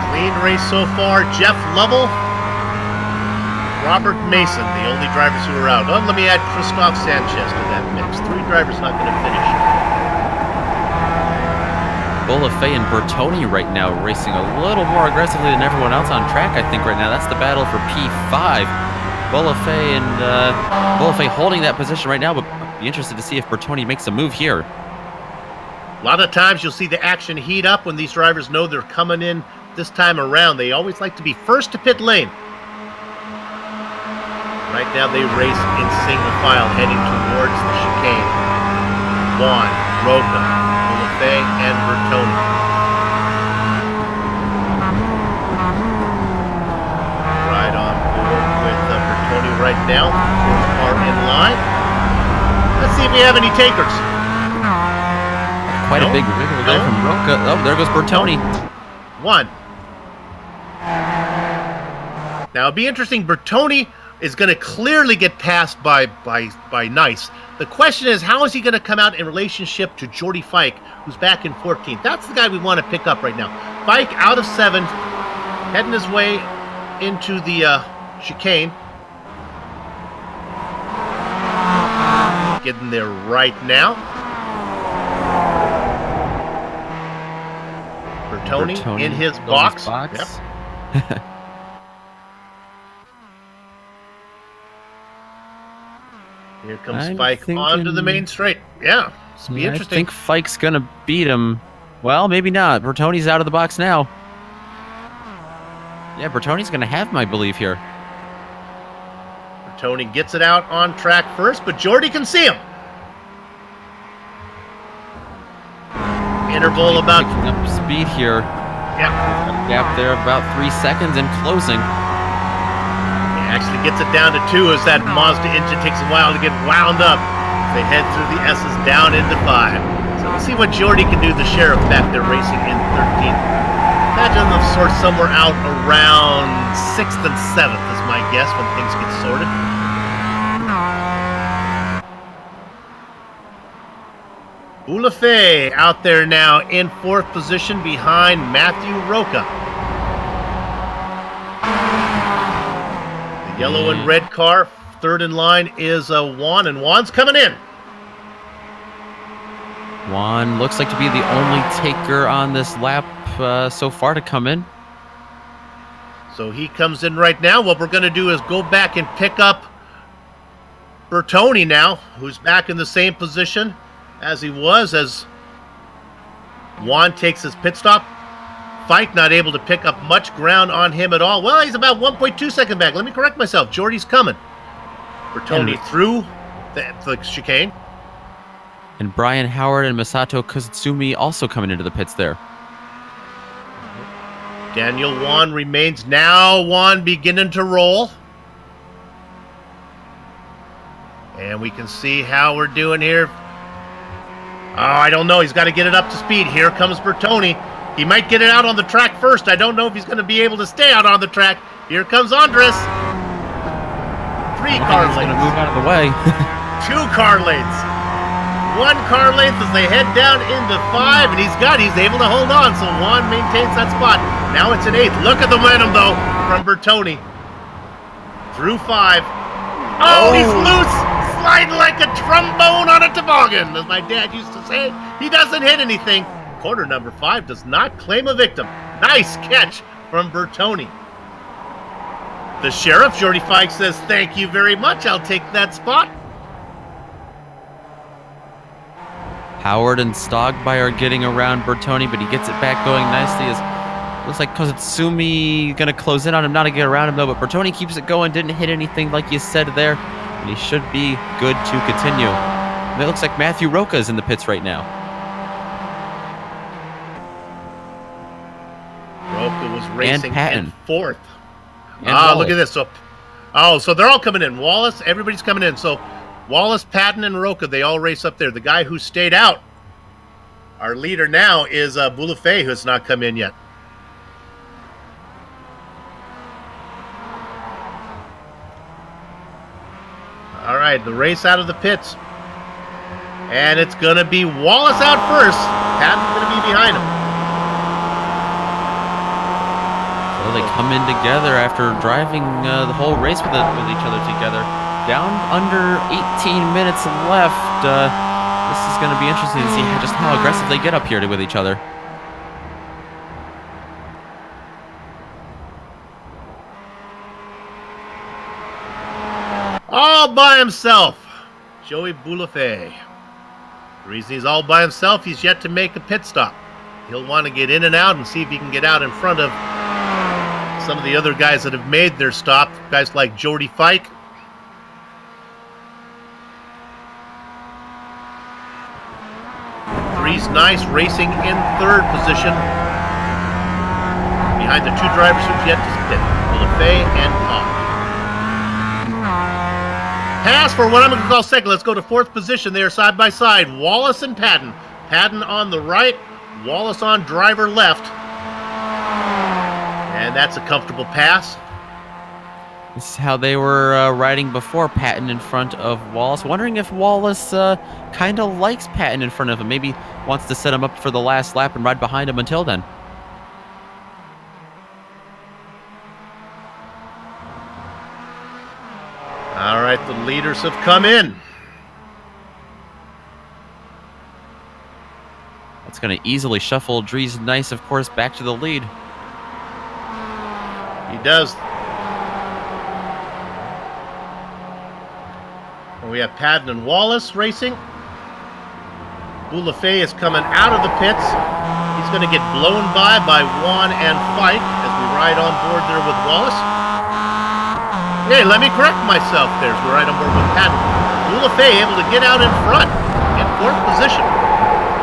Clean race so far. Jeff Lovell, Robert Mason, the only drivers who are out. Oh, let me add Christoph Sanchez to that mix. 3 drivers not going to finish.
Boulafay and Bertoni right now racing a little more aggressively than everyone else on track, I think, right now. That's the battle for P5. Boulafay holding that position right now, but be interested to see if Bertoni makes a move here.
A lot of times you'll see the action heat up when these drivers know they're coming in this time around. They always like to be first to pit lane. Right now they race in single file heading towards the chicane. Juan, Roca, Bulafay, and Bertoni. Right on board with Bertoni right now. Fourth car in line. Let's see if we have any takers.
Quite a big wiggle there from Roca. Oh, there goes Bertoni.
One. Now it'll be interesting. Bertoni is going to clearly get passed by Nice. The question is, how is he going to come out in relationship to Jordy Fike, who's back in 14th? That's the guy we want to pick up right now. Fike out of 7th, heading his way into the chicane. Getting there right now. Bertoni in his box. Yep. Here comes Fike onto the main straight. Yeah, it's be interesting.
I think Fike's going to beat him. Well, maybe not. Bertoni's out of the box now. Yeah, Bertoni's going to have him, I believe, here.
Bertoni gets it out on track first, but Jordy can see him. Interval about...
Picking up speed here.
Yeah.
Gap there about 3 seconds and closing.
Actually gets it down to 2 as that Mazda engine takes a while to get wound up. They head through the S's down into 5. So we'll see what Jordy can do. The Sheriff back there racing in 13th. Imagine them sort somewhere out around 6th and 7th is my guess when things get sorted. Bulafay out there now in 4th position behind Matthew Roca. Yellow and red car, 3rd in line is Juan, and Juan's coming in.
Juan looks like to be the only taker on this lap so far to come in.
So he comes in right now. What we're going to do is go back and pick up Bertoni now, who's back in the same position as he was as Juan takes his pit stop. Fike not able to pick up much ground on him at all. Well, he's about 1.2 seconds back. Let me correct myself. Jordy's coming. Bertoni through the chicane.
And Brian Howard and Masato Kozutsumi also coming into the pits there.
Daniel Juan remains. Now Juan beginning to roll. And we can see how we're doing here. Oh, I don't know. He's got to get it up to speed. Here comes Bertoni. He might get it out on the track first. I don't know if he's going to be able to stay out on the track. Here comes Andres. 3 car lanes.
He's going to move out of the way.
2 car lanes. 1 car length as they head down into 5, and he's able to hold on, so Juan maintains that spot. Now it's an 8th. Look at the momentum, though, from Bertoni. Through 5. Oh, he's loose! Sliding like a trombone on a toboggan, as my dad used to say. He doesn't hit anything. Corner number 5 does not claim a victim. Nice catch from Bertoni. The Sheriff, Jordy Fike, says, thank you very much. I'll take that spot.
Howard and Stogby are getting around Bertoni, but he gets it back going nicely. Looks like Kozutsumi going to close in on him, not to get around him, though, but Bertoni keeps it going, didn't hit anything like you said there, and he should be good to continue. And it looks like Matthew Roca is in the pits right now.
Roca was racing in 4th. Look at this. So they're all coming in. Wallace, everybody's coming in. So Wallace, Patton, and Roca, they all race up there. The guy who stayed out, our leader now, is Bulafay, who has not come in yet. All right, the race out of the pits. And it's going to be Wallace out first. Patton's going to be behind him.
So they come in together after driving the whole race with each other together. Down under 18 minutes left. This is going to be interesting to see just how aggressive they get up here with each other.
All by himself, Joey Bulafay. The reason he's all by himself, he's yet to make a pit stop. He'll want to get in and out and see if he can get out in front of some of the other guys that have made their stop. Guys like Jordy Fike, Dries Nice racing in third position, behind the two drivers who've yet to pit, Lefay and Pop. Pass for what I'm going to call second. Let's go to fourth position. They are side by side. Wallace and Patton. Patton on the right, Wallace on driver left. And that's a comfortable pass.
This is how they were riding before, Patton in front of Wallace. Wondering if Wallace kind of likes Patton in front of him. Maybe wants to set him up for the last lap and ride behind him until then.
All right, the leaders have come in.
That's going to easily shuffle Dries Nice, of course, back to the lead.
He does. We have Patton and Wallace racing. Boulafay is coming out of the pits. He's going to get blown by Juan and Fike as we ride on board there with Wallace. Hey, let me correct myself there as we ride on board with Patton. Boulafay able to get out in front in fourth position.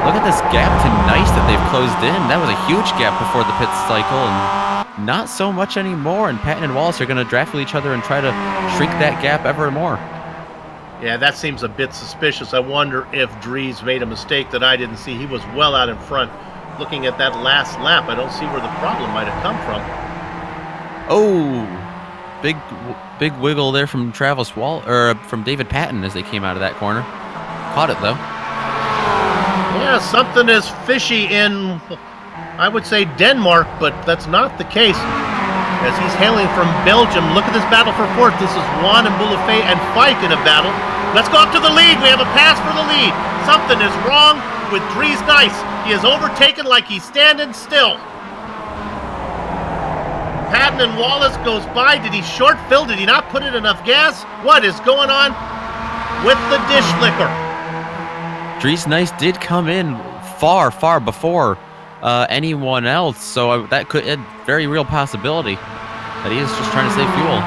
Look at this gap to Nice that they've closed in. That was a huge gap before the pit cycle, and not so much anymore. And Patton and Wallace are going to draft with each other and try to shrink that gap ever more.
Yeah, that seems a bit suspicious. I wonder if Dries made a mistake that I didn't see. He was well out in front. Looking at that last lap, I don't see where the problem might have come from.
Oh, big wiggle there from from David Patton as they came out of that corner. Caught it though.
Yeah, something is fishy in, I would say, Denmark, but that's not the case. As he's hailing from Belgium, look at this battle for fourth. This is Juan and Boulafay and Fike in a battle. Let's go up to the lead. We have a pass for the lead. Something is wrong with Dries Nice. He is overtaken like he's standing still. Patton and Wallace goes by. Did he short fill? Did he not put in enough gas? What is going on with the dish liquor?
Dries Nice did come in far before anyone else, so that could a very real possibility that he is just trying to save fuel.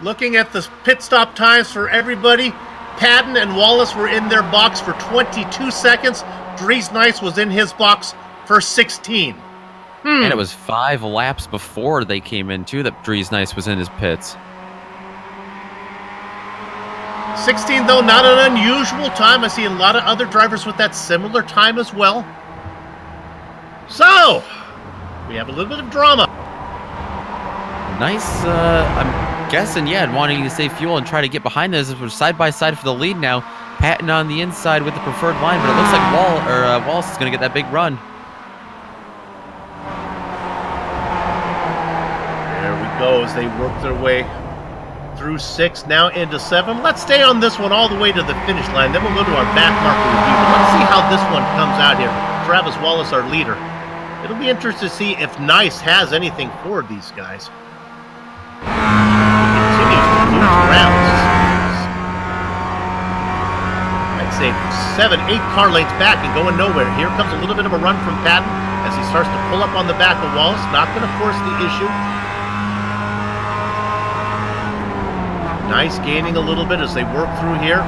Looking at the pit stop times for everybody, Patton and Wallace were in their box for 22 seconds. Dries Nice was in his box for 16.
And it was 5 laps before they came in, too, that Dries Nice was in his pits.
16, though, not an unusual time. I see a lot of other drivers with that similar time as well. So, we have a little bit of drama.
Nice, I'm guessing, yeah, wanting to save fuel and try to get behind this. We're side by side for the lead now. Patton on the inside with the preferred line, but it looks like Wallace is going to get that big run.
There we go as they work their way through 6, now into 7. Let's stay on this one all the way to the finish line. Then we'll go to our back marker review. But let's see how this one comes out here. Travis Wallace, our leader. It'll be interesting to see if Nice has anything for these guys. He continues to lose rounds. I'd say 7, 8 car lengths back and going nowhere. Here comes a little bit of a run from Patton as he starts to pull up on the back of Wallace. Not going to force the issue. Nice gaining a little bit as they work through here.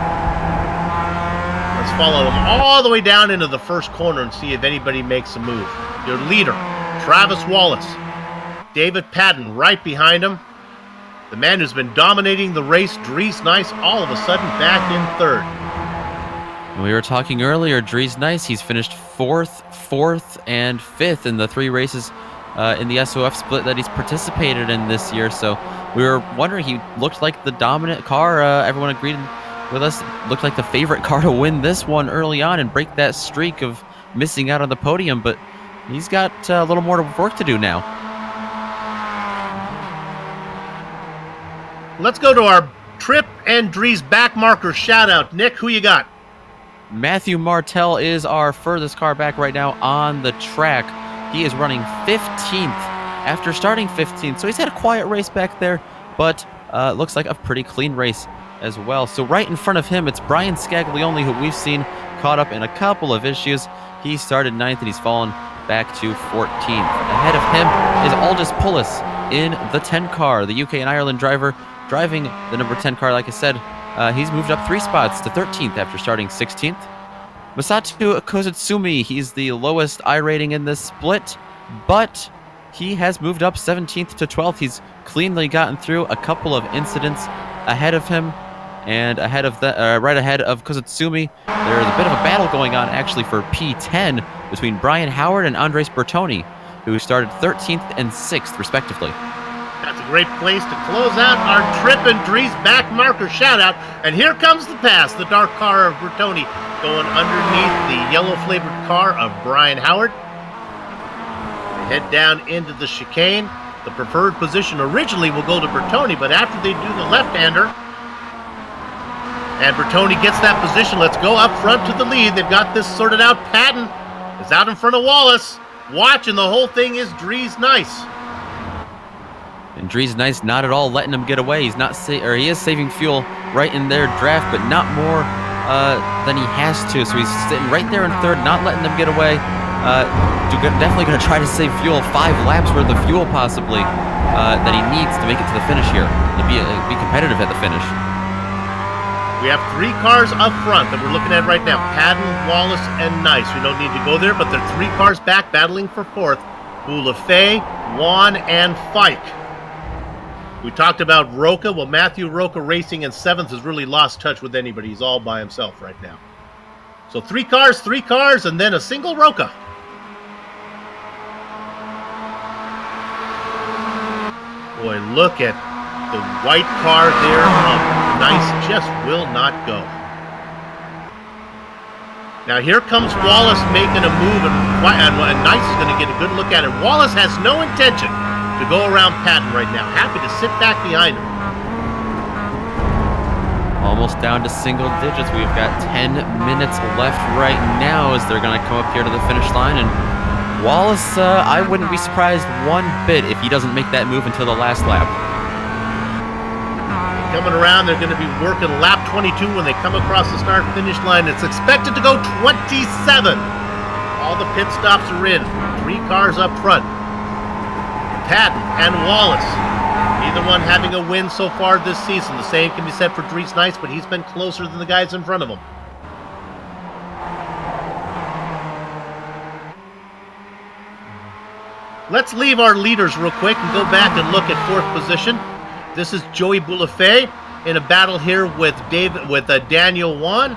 Let's follow them all the way down into the first corner and see if anybody makes a move. Your leader, Travis Wallace. David Patton right behind him. The man who's been dominating the race, Dries Nice, all of a sudden back in third.
We were talking earlier, Dries Nice, he's finished 4th, and 5th in the 3 races in the SOF split that he's participated in this year. So we were wondering, he looked like the dominant car. Everyone agreed with us. Looked like the favorite car to win this one early on and break that streak of missing out on the podium. But he's got a little more work to do now.
Let's go to our Trip and Dries back marker shout out. Nick, who you got?
Matthew Martell is our furthest car back right now on the track. He is running 15th after starting 15th, so he's had a quiet race back there, but looks like a pretty clean race as well. So right in front of him, it's Brian Scaglione, who we've seen caught up in a couple of issues. He started 9th and he's fallen back to 14th. Ahead of him is Aldous Pullis in the 10 car, the UK and Ireland driver driving the number 10 car. Like I said, he's moved up 3 spots to 13th after starting 16th. Masato Kozutsumi, he's the lowest I rating in this split, but he has moved up 17th to 12th. He's cleanly gotten through a couple of incidents ahead of him, and ahead of right ahead of Kozutsumi. There's a bit of a battle going on actually for P10 between Brian Howard and Andres Bertoni, who started 13th and 6th respectively.
That's a great place to close out our trip, and Drees back marker shout out. And here comes the pass, the dark car of Bertoni going underneath the yellow flavored car of Brian Howard. They head down into the chicane. The preferred position originally will go to Bertoni, but after they do the left-hander, and Bertoni gets that position, let's go up front to the lead. They've got this sorted out. Patton is out in front of Wallace. Watching the whole thing is Drees Nice.
And Drees Nice not at all letting him get away. He's not he is saving fuel right in their draft, but not more than he has to. So he's sitting right there in third, not letting them get away. Definitely going to try to save fuel, 5 laps worth of fuel possibly that he needs to make it to the finish here, to be competitive at the finish.
We have 3 cars up front that we're looking at right now. Patton, Wallace, and Nice. We don't need to go there, but there are 3 cars back battling for 4th. Boulafay, Juan, and Fike. We talked about Roca. Well, Matthew Roca racing in 7th has really lost touch with anybody. He's all by himself right now. So 3 cars, and then a single Roca. Boy, look at the white car there. Nice just will not go. Now here comes Wallace making a move, and Nice is going to get a good look at it. Wallace has no intention to go around Patton right now. Happy to sit back behind him.
Almost down to single digits. We've got 10 minutes left right now as they're going to come up here to the finish line. And Wallace, I wouldn't be surprised one bit if he doesn't make that move until the last lap.
Coming around, they're going to be working lap 22 when they come across the start-finish line. It's expected to go 27. All the pit stops are in. 3 cars up front. Patton and Wallace, neither one having a win so far this season. The same can be said for Drees Nice, but he's been closer than the guys in front of him. Let's leave our leaders real quick and go back and look at 4th position. This is Joey Boulafay in a battle here with Daniel Juan.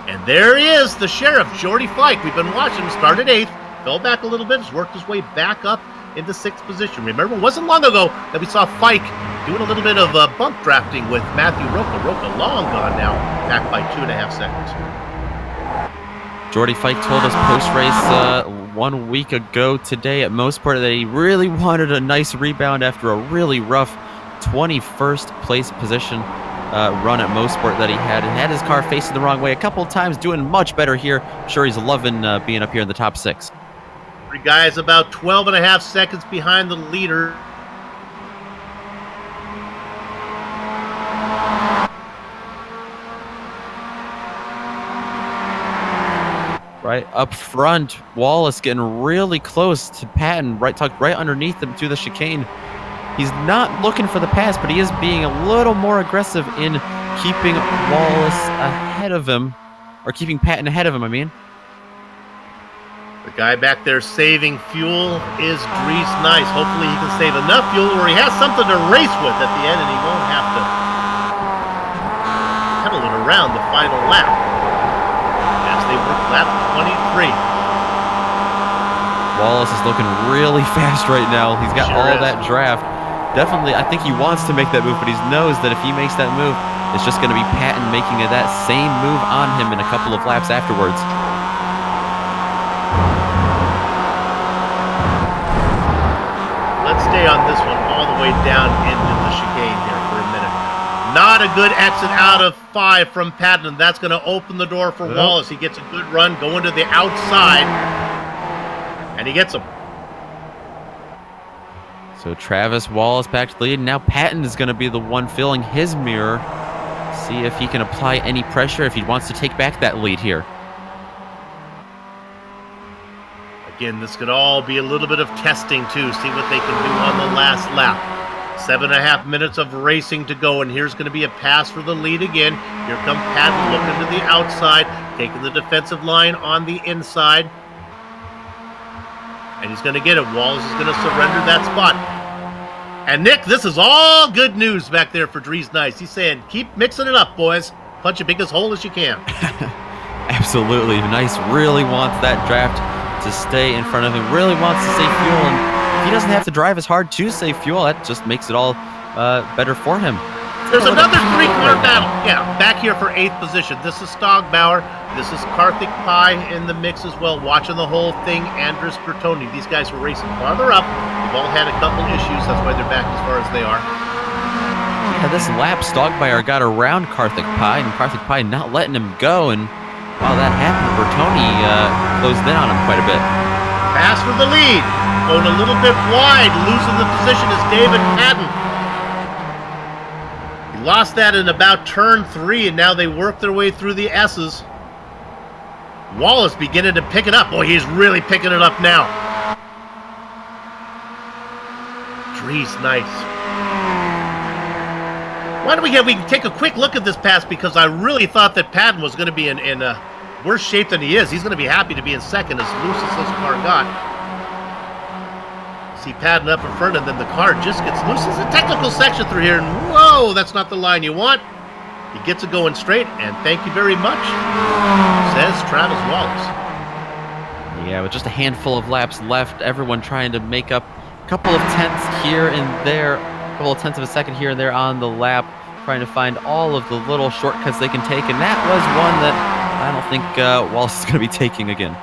And there he is, the sheriff, Jordy Fike. We've been watching him start at 8th, fell back a little bit, has worked his way back up into 6th position. Remember, it wasn't long ago that we saw Fike doing a little bit of bump drafting with Matthew Roca. Roca long gone now, back by 2.5 seconds.
Jordy Fike told us post-race 1 week ago today at Mosport that he really wanted a nice rebound after a really rough 21st place position run at Mosport that he had, and had his car facing the wrong way a couple of times, doing much better here. I'm sure he's loving being up here in the top 6.
3 guys about 12.5 seconds behind the leader.
Right up front, Wallace getting really close to Patton, tucked right underneath him to the chicane. He's not looking for the pass, but he is being a little more aggressive in keeping Wallace ahead of him, or keeping Patton ahead of him, I mean.
The guy back there saving fuel is Drees Nice. Hopefully he can save enough fuel where he has something to race with at the end and he won't have to pedal it around the final lap as they work lap 23.
Wallace is looking really fast right now. He's got all that draft. Definitely, I think he wants to make that move, but he knows that if he makes that move, it's just going to be Patton making that same move on him in a couple of laps afterwards.
Let's stay on this one all the way down into the chicane here for a minute. Not a good exit out of 5 from Patton. That's going to open the door for Wallace. He gets a good run going to the outside, and he gets him.
So Travis Wallace back to the lead. Now Patton is going to be the one filling his mirror. See if he can apply any pressure, if he wants to take back that lead here. Again,
this could all be a little bit of testing too. See what they can do on the last lap. 7.5 minutes of racing to go, and here's going to be a pass for the lead again. Here comes Patton looking to the outside, taking the defensive line on the inside. And he's going to get it. Wallace is going to surrender that spot. And Nick, this is all good news back there for Dries Nice. He's saying, keep mixing it up, boys. Punch a biggest hole as you can.
Absolutely. Nice really wants that draft to stay in front of him. Really wants to save fuel. And if he doesn't have to drive as hard to save fuel, that just makes it all better for him.
There's another three-car battle. Yeah, back here for 8th position. This is Stogbauer. This is Karthik Pai in the mix as well, watching the whole thing. Andres Bertoni. These guys were racing farther up. They've all had a couple issues. That's why they're back as far as they are.
Yeah, this lap, Stogbauer got around Karthik Pai, and Karthik Pai not letting him go. And while that happened, Bertoni closed in on him quite a bit.
Pass for the lead. Going a little bit wide. Losing the position is David Patton. He lost that in about turn 3, and now they work their way through the S's. Wallace beginning to pick it up. Boy, he's really picking it up now. Dries Nice. Why don't we can take a quick look at this pass, because I really thought that Patton was going to be in worse shape than he is. He's going to be happy to be in second as loose as this car got. See Patton up in front, and then the car just gets loose. There's a technical section through here, and whoa, that's not the line you want. He gets it going straight, and thank you very much, says Travis Wallace.
Yeah, with just a handful of laps left, everyone trying to make up a couple of tenths here and there, a couple of tenths of a second here and there on the lap, trying to find all of the little shortcuts they can take, and that was one that I don't think Wallace is going to be taking again.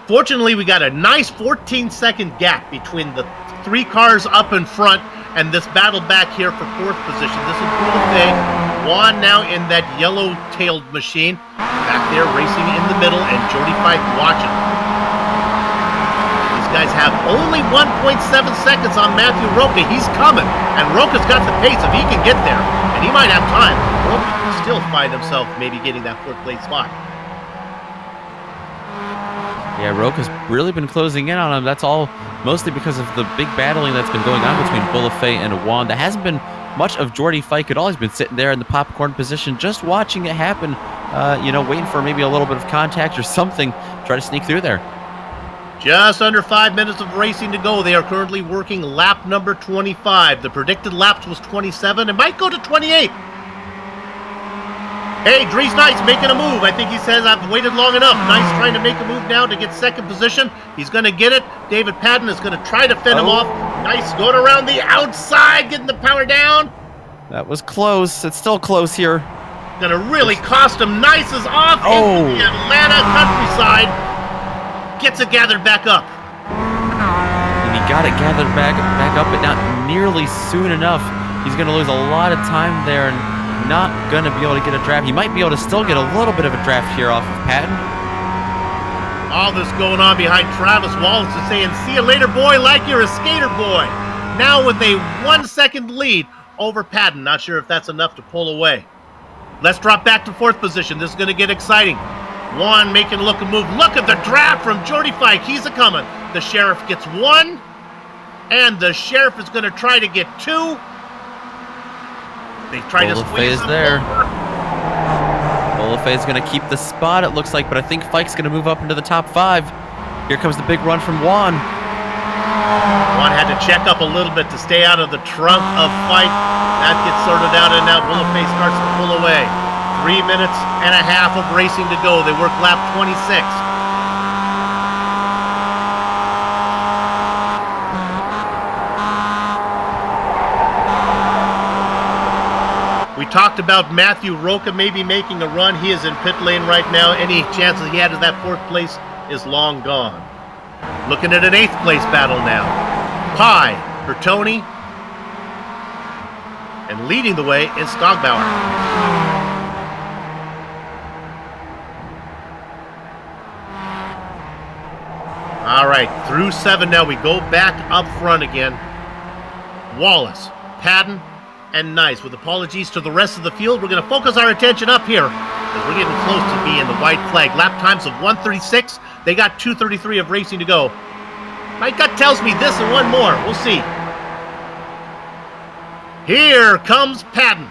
Fortunately, we got a nice 14-second gap between the 3 cars up in front and this battle back here for 4th position. This is Bullefay. Juan now in that yellow-tailed machine. Back there racing in the middle, and Jordy Fife watching. These guys have only 1.7 seconds on Matthew Roca. He's coming, and Roca's got the pace if he can get there, and he might have time. Roca can still find himself maybe getting that 4th place spot.
Yeah, Roca's really been closing in on him. That's all mostly because of the big battling that's been going on between Bullefay and Juan. There hasn't been much of Jordy Fike at all. He's been sitting there in the popcorn position, just watching it happen, waiting for maybe a little bit of contact or something, try to sneak through there.
Just under 5 minutes of racing to go. They are currently working lap number 25. The predicted laps was 27. It might go to 28. Hey, Dries Nice making a move. I think he says, I've waited long enough. Nice trying to make a move now to get 2nd position. He's going to get it. David Patton is going to try to fend him off. Nice going around the outside, getting the power down.
That was close. It's still close here.
Going to really cost him. Nice is off into the Atlanta countryside. Gets it gathered back up.
And he got it gathered back up, but not nearly soon enough. He's going to lose a lot of time there and not going to be able to get a draft. He might be able to still get a little bit of a draft here off of Patton.
All this going on behind Travis Wallace is saying, see you later, boy, like you're a skater boy. Now with a 1-second lead over Patton. Not sure if that's enough to pull away. Let's drop back to 4th position. This is going to get exciting. Juan making a move. Look at the draft from Jordy Fike. He's a-coming. The Sheriff gets 1, and the Sheriff is going to try to get 2. They try to squeeze him
there.
over.
Bullefay's going to keep the spot, it looks like, but I think Fike's going to move up into the top 5. Here comes the big run from Juan.
Juan had to check up a little bit to stay out of the trunk of Fike. That gets sorted out, and now Bullefay starts to pull away. 3 minutes and a half of racing to go. They work lap 26. We talked about Matthew Roca maybe making a run. He is in pit lane right now. Any chances he had of that 4th place is long gone. Looking at an 8th place battle now. Pai, Bertoni, and leading the way is Stogbauer. All right, through 7 now. We go back up front again. Wallace, Patton, and Nice. With apologies to the rest of the field, we're going to focus our attention up here as we're getting close to being the white flag. Lap times of 1:36. They got 2:33 of racing to go. My gut tells me this and one more. We'll see. Here comes Patton.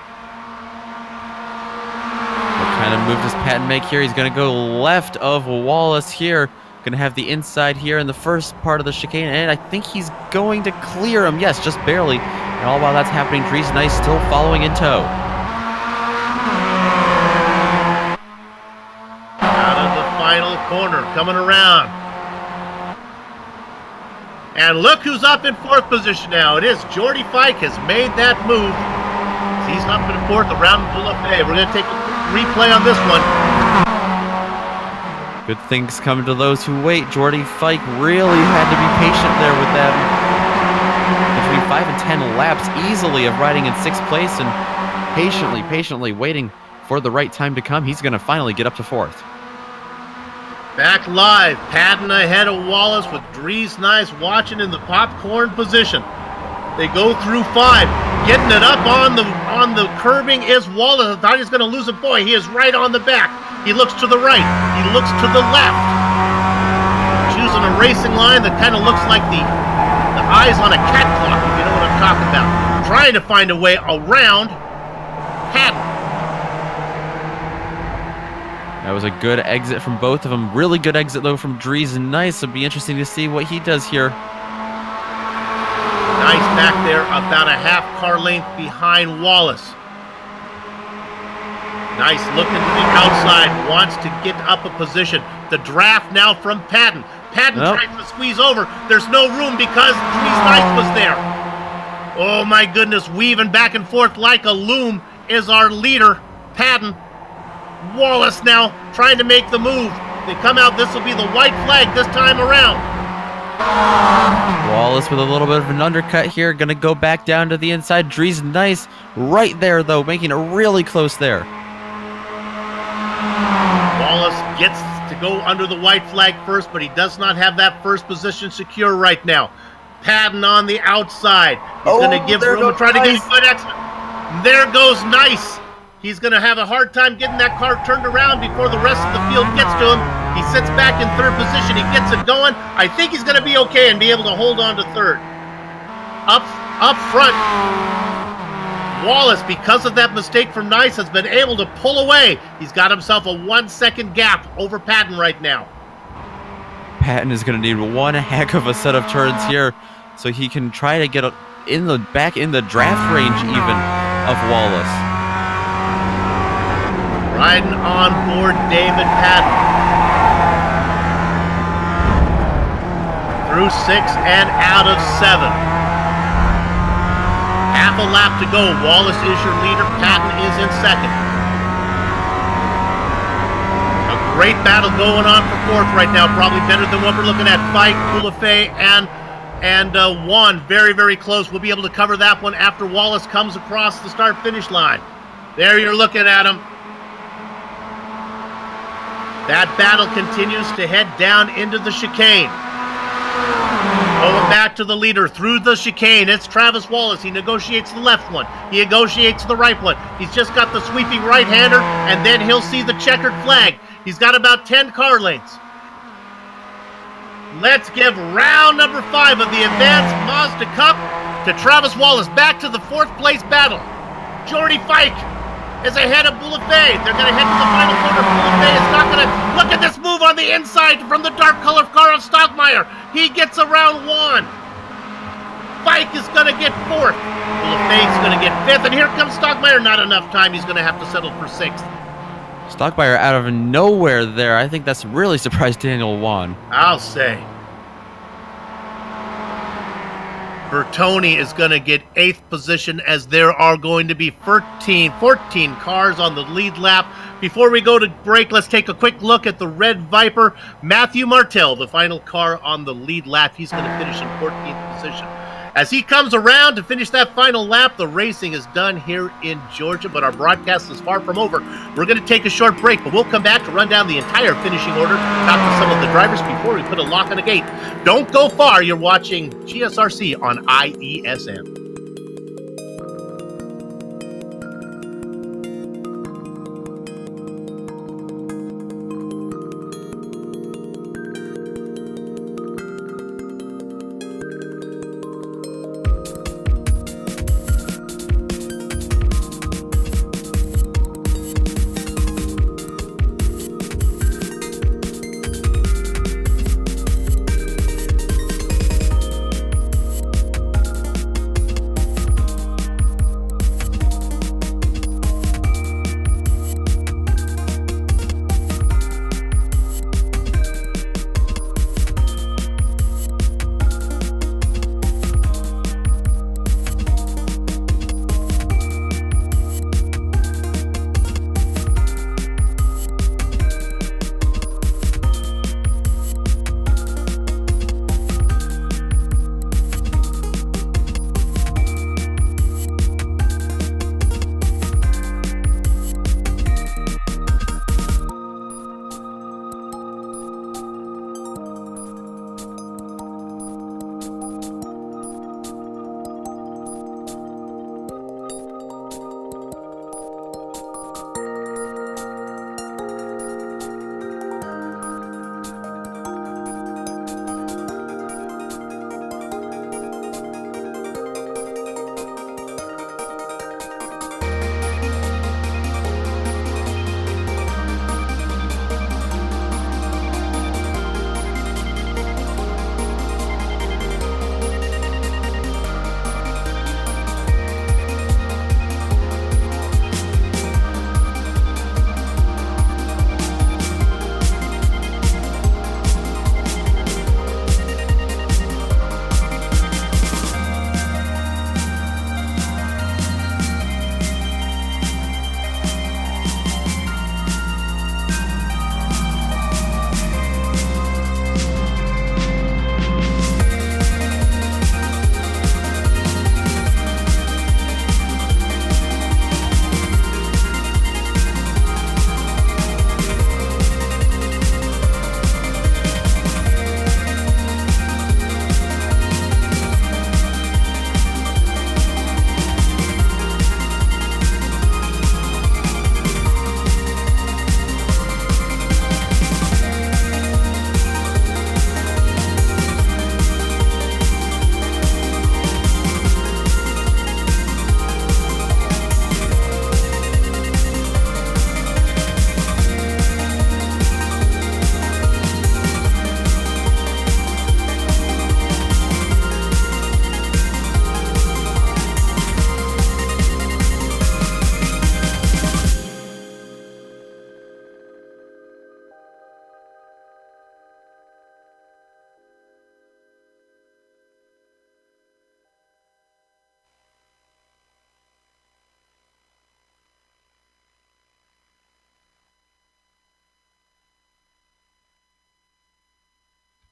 What kind of move does Patton make here? He's going to go left of Wallace here. Going to have the inside here in the first part of the chicane, and I think he's going to clear him. Yes, just barely. And all while that's happening, Dries Nice still following in tow.
Out of the final corner, coming around. And look who's up in fourth position now. It is Jordy Fike has made that move. He's up in fourth around Bullafay. We're going to take a replay on this one.
Good things come to those who wait. Jordy Fike really had to be patient there with them. Between 5 and 10 laps easily of riding in 6th place and patiently waiting for the right time to come. He's going to finally get up to 4th.
Back live, Patton ahead of Wallace with Dries Nice watching in the popcorn position. They go through 5, getting it up on the curbing is Wallace. I thought he was going to lose it. Boy, he is right on the back. He looks to the right. He looks to the left. Choosing a racing line that kind of looks like the eyes on a cat clock, if you know what I'm talking about. Trying to find a way around Patton.
That was a good exit from both of them. Really good exit, though, from Dries Nice. It'll be interesting to see what he does here.
Nice back there, about a half car length behind Wallace. Nice looking to the outside, wants to get up a position. The draft now from Patton. Patton tries to squeeze over. There's no room because Dries Nice was there. Oh my goodness, weaving back and forth like a loom is our leader, Patton. Wallace now trying to make the move. They come out, this will be the white flag this time around.
Wallace with a little bit of an undercut here, gonna go back down to the inside. Dries Nice right there though, making it really close there.
Wallace gets to go under the white flag first, but he does not have that first position secure right now. Patton on the outside. He's gonna give room and try to get a good exit. There goes Nice. He's going to have a hard time getting that car turned around before the rest of the field gets to him. He sits back in 3rd position. He gets it going. I think he's going to be okay and be able to hold on to 3rd. Up front, Wallace, because of that mistake from Nice, has been able to pull away. He's got himself a 1-second gap over Patton right now.
Patton is going to need one heck of a set of turns here so he can try to get back in the draft range even of Wallace.
Riding on board David Patton. Through 6 and out of 7. Half a lap to go. Wallace is your leader. Patton is in 2nd. A great battle going on for 4th right now. Probably better than what we're looking at. Fike, Boulafay, and Juan. Very, very close. We'll be able to cover that one after Wallace comes across the start-finish line. There you're looking at him. That battle continues to head down into the chicane. Going back to the leader through the chicane. It's Travis Wallace. He negotiates the left one. He negotiates the right one. He's just got the sweeping right-hander, and then he'll see the checkered flag. He's got about 10 car lengths. Let's give round number 5 of the Advanced Mazda Cup to Travis Wallace. Back to the 4th place battle. Jordy Fike is ahead of Boulafay. They're going to head to the final corner. Boulafay is not going to... Look at this move on the inside from the dark color car of Stockmeyer. He gets around Juan. Fike is going to get 4th. Boulafay is going to get 5th. And here comes Stockmeyer. Not enough time. He's going to have to settle for 6th.
Stockmeyer out of nowhere there. I think that's really surprised Daniel Juan.
I'll say. Bertoni is going to get 8th position as there are going to be 14 cars on the lead lap. Before we go to break, let's take a quick look at the Red Viper. Matthew Martell, the final car on the lead lap. He's going to finish in 14th position. As he comes around to finish that final lap, the racing is done here in Georgia, but our broadcast is far from over. We're going to take a short break, but we'll come back to run down the entire finishing order, talk to some of the drivers before we put a lock on a gate. Don't go far. You're watching GSRC on IESM.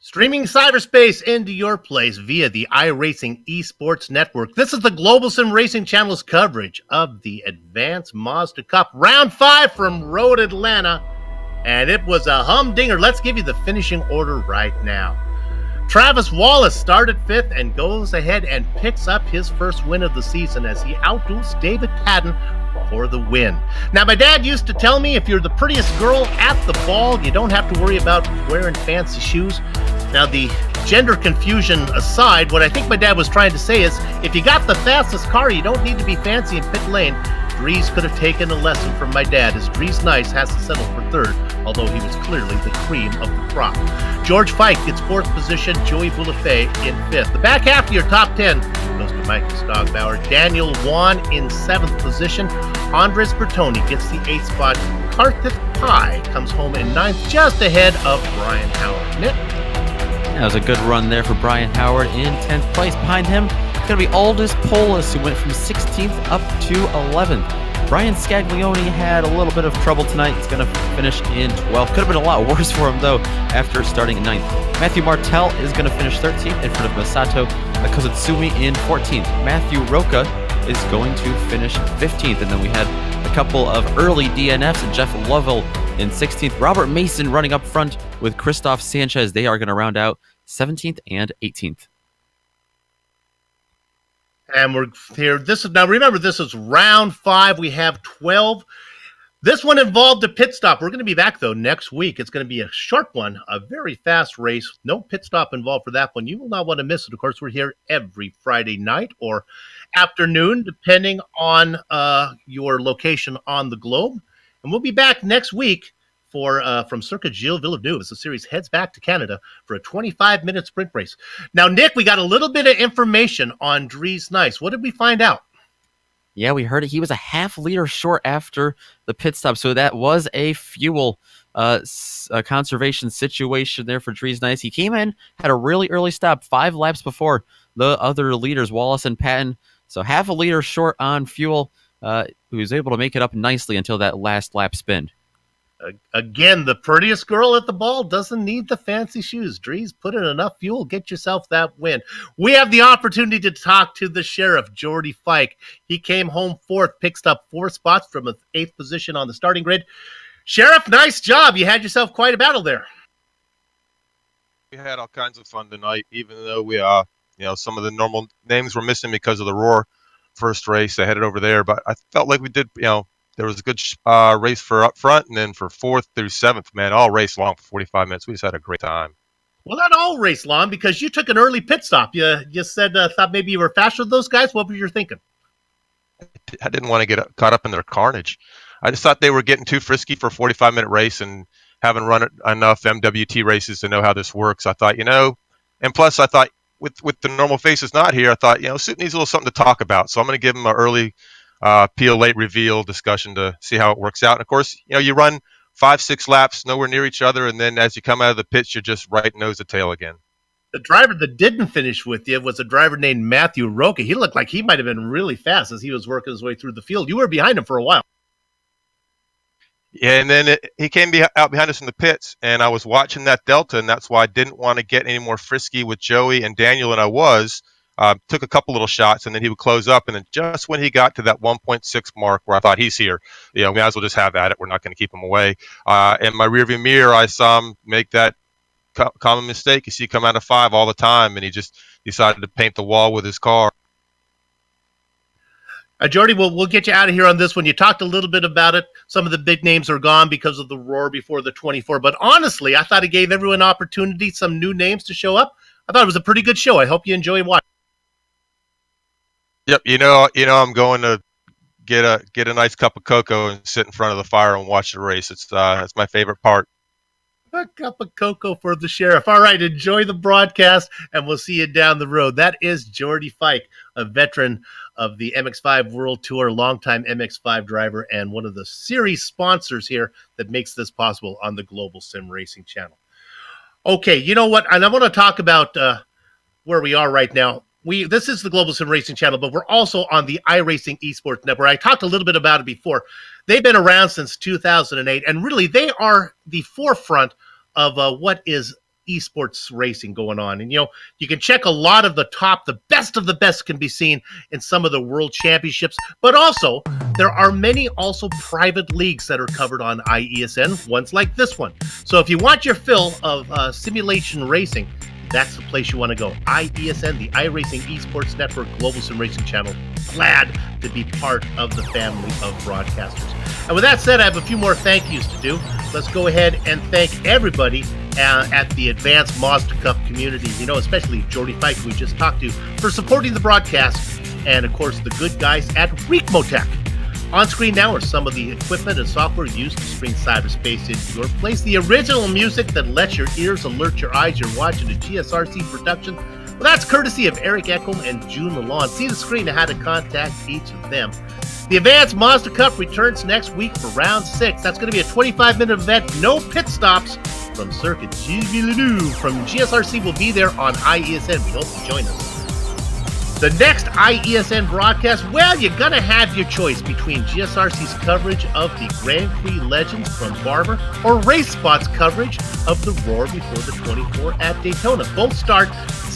Streaming cyberspace into your place via the iRacing Esports Network. This is the Global SimRacing Channel's coverage of the Advanced Mazda Cup, Round 5 from Road Atlanta. And it was a humdinger. Let's give you the finishing order right now. Travis Wallace started 5th and goes ahead and picks up his first win of the season as he outduels David Patton for the win. Now, my dad used to tell me if you're the prettiest girl at the ball, you don't have to worry about wearing fancy shoes. Now, the gender confusion aside, what I think my dad was trying to say is if you got the fastest car, you don't need to be fancy in pit lane. Dries could have taken a lesson from my dad, as Dries Nice has to settle for 3rd, although he was clearly the cream of the crop. George Fike gets 4th position, Joey Boulafay in 5th. The back half of your top 10 goes to Michael Stogbauer. Daniel Wan in 7th position. Andres Bertoni gets the 8th spot. Karthik Pai comes home in 9th, just ahead of Brian Howard. Nick?
That was a good run there for Brian Howard in 10th place. Behind him, it's going to be Aldous Polis, who went from 16th up to 11th. Brian Scaglione had a little bit of trouble tonight. He's going to finish in 12th. Could have been a lot worse for him, though, after starting in 9th. Matthew Martell is going to finish 13th in front of Masato Kozatsumi in 14th. Matthew Roca is going to finish 15th. And then we had a couple of early DNFs. Jeff Lovell in 16th. Robert Mason running up front with Christoph Sanchez. They are going to round out 17th and 18th.
And we're here. Now remember, this is round 5. We have 12. This one involved a pit stop. We're going to be back, though, next week. It's going to be a short one, a very fast race. No pit stop involved for that one. You will not want to miss it. Of course, we're here every Friday night or afternoon, depending on your location on the globe. And we'll be back next week for from Circuit Gilles Villeneuve as the series heads back to Canada for a 25-minute sprint race. Now, Nick, we got a little bit of information on Dries Nice. What did we find out?
Yeah, we heard it. He was a half-liter short after the pit stop, so that was a fuel conservation situation there for Dries Nice. He came in, had a really early stop, 5 laps before the other leaders, Wallace and Patton. So half a liter short on fuel. He was able to make it up nicely until that last lap spin.
Again, the prettiest girl at the ball doesn't need the fancy shoes. Dries, put in enough fuel, get yourself that win. We have the opportunity to talk to the sheriff, Jordy Fike. He came home 4th, picked up 4 spots from an 8th position on the starting grid. Sheriff, nice job. You had yourself quite a battle there.
We had all kinds of fun tonight, even though we, some of the normal names were missing because of the Roar first race. They headed over there, but I felt like we did, there was a good race for up front, and then for 4th through 7th, man, all race long for 45 minutes. We just had a great time.
Well, not all race long, because you took an early pit stop. You said thought maybe you were faster than those guys. What were you thinking?
I didn't want to get caught up in their carnage. I just thought they were getting too frisky for a 45-minute race and haven't run enough MWT races to know how this works. I thought, and plus I thought with the normal faces not here, I thought, Suit needs a little something to talk about. So I'm going to give him an early peel late reveal discussion to see how it works out. And of course, you run 5-6 laps nowhere near each other, and then as you come out of the pits, you're just right nose to tail again.
The driver that didn't finish with you was a driver named Matthew Roca. He looked like he might have been really fast as he was working his way through the field. You were behind him for a while.
Yeah, and then he came out behind us in the pits, and I was watching that delta, and that's why I didn't want to get any more frisky with Joey and Daniel than I was. Took a couple little shots, and then he would close up. And then just when he got to that 1.6 mark where I thought he's here, we might as well just have at it. We're not going to keep him away. In my rearview mirror, I saw him make that common mistake. You see come out of 5 all the time, and he just decided to paint the wall with his car.
Jordy, we'll get you out of here on this one. You talked a little bit about it. Some of the big names are gone because of the Roar before the 24. But honestly, I thought it gave everyone an opportunity, some new names to show up. I thought it was a pretty good show. I hope you enjoy watching.
Yep, I'm going to get a nice cup of cocoa and sit in front of the fire and watch the race. It's my favorite part.
A cup of cocoa for the sheriff. All right, enjoy the broadcast, and we'll see you down the road. That is Jordy Fike, a veteran of the MX-5 World Tour, longtime MX-5 driver, and one of the series sponsors here that makes this possible on the Global SimRacing Channel. Okay, you know what? And I want to talk about where we are right now. This is the Global SimRacing Channel, but we're also on the iRacing Esports Network. I talked a little bit about it before. They've been around since 2008, and really they are the forefront of what is esports racing going on. And, you know, you can check a lot of the top, the best of the best can be seen in some of the world championships. But also, there are many also private leagues that are covered on iESN, ones like this one. So if you want your fill of simulation racing, that's the place you want to go. iESN, the iRacing Esports Network, Global SimRacing Channel. Glad to be part of the family of broadcasters. And with that said, I have a few more thank yous to do. Let's go ahead and thank everybody at the Advanced Mazda Cup community, you know, especially Jordy Fike, who we just talked to, for supporting the broadcast, and of course the good guys at Recmotech. On screen now are some of the equipment and software used to bring cyberspace into your place. The original music that lets your ears alert your eyes you're watching a GSRC production. Well, that's courtesy of Eric Echolm and June Lalonde. See the screen to how to contact each of them. The Advanced Mazda Cup returns next week for round 6. That's going to be a 25-minute event, no pit stops from Circuit Gilles from GSRC will be there on iESN. We hope you join us. The next iESN broadcast, well, you're going to have your choice between GSRC's coverage of the Grand Prix Legends from Barber or Race Spot's coverage of the Roar Before the 24 at Daytona. Both start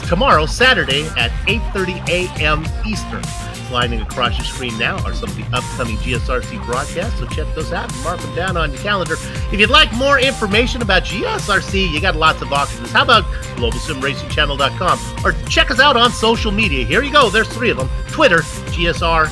tomorrow, Saturday at 8:30 a.m. Eastern. Sliding across your screen now are some of the upcoming GSRC broadcasts, so check those out and mark them down on your calendar. If you'd like more information about GSRC, you got lots of options. How about GlobalSimRacingChannel.com? Or check us out on social media. Here you go. There's 3 of them. Twitter, GSR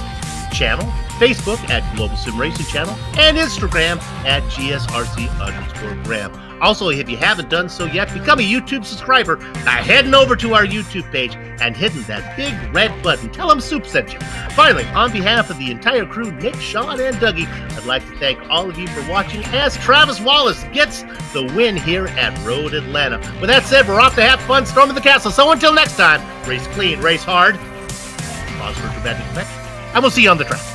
Channel. Facebook at Global Sim Racing Channel. And Instagram at GSRC_Graham. Also, if you haven't done so yet, become a YouTube subscriber by heading over to our YouTube page and hitting that big red button. Tell them Soup sent you. Finally, on behalf of the entire crew, Nick, Sean, and Dougie, I'd like to thank all of you for watching as Travis Wallace gets the win here at Road Atlanta. With that said, we're off to have fun storming the castle. So until next time, race clean, race hard, pause for dramatic effect, and we'll see you on the track.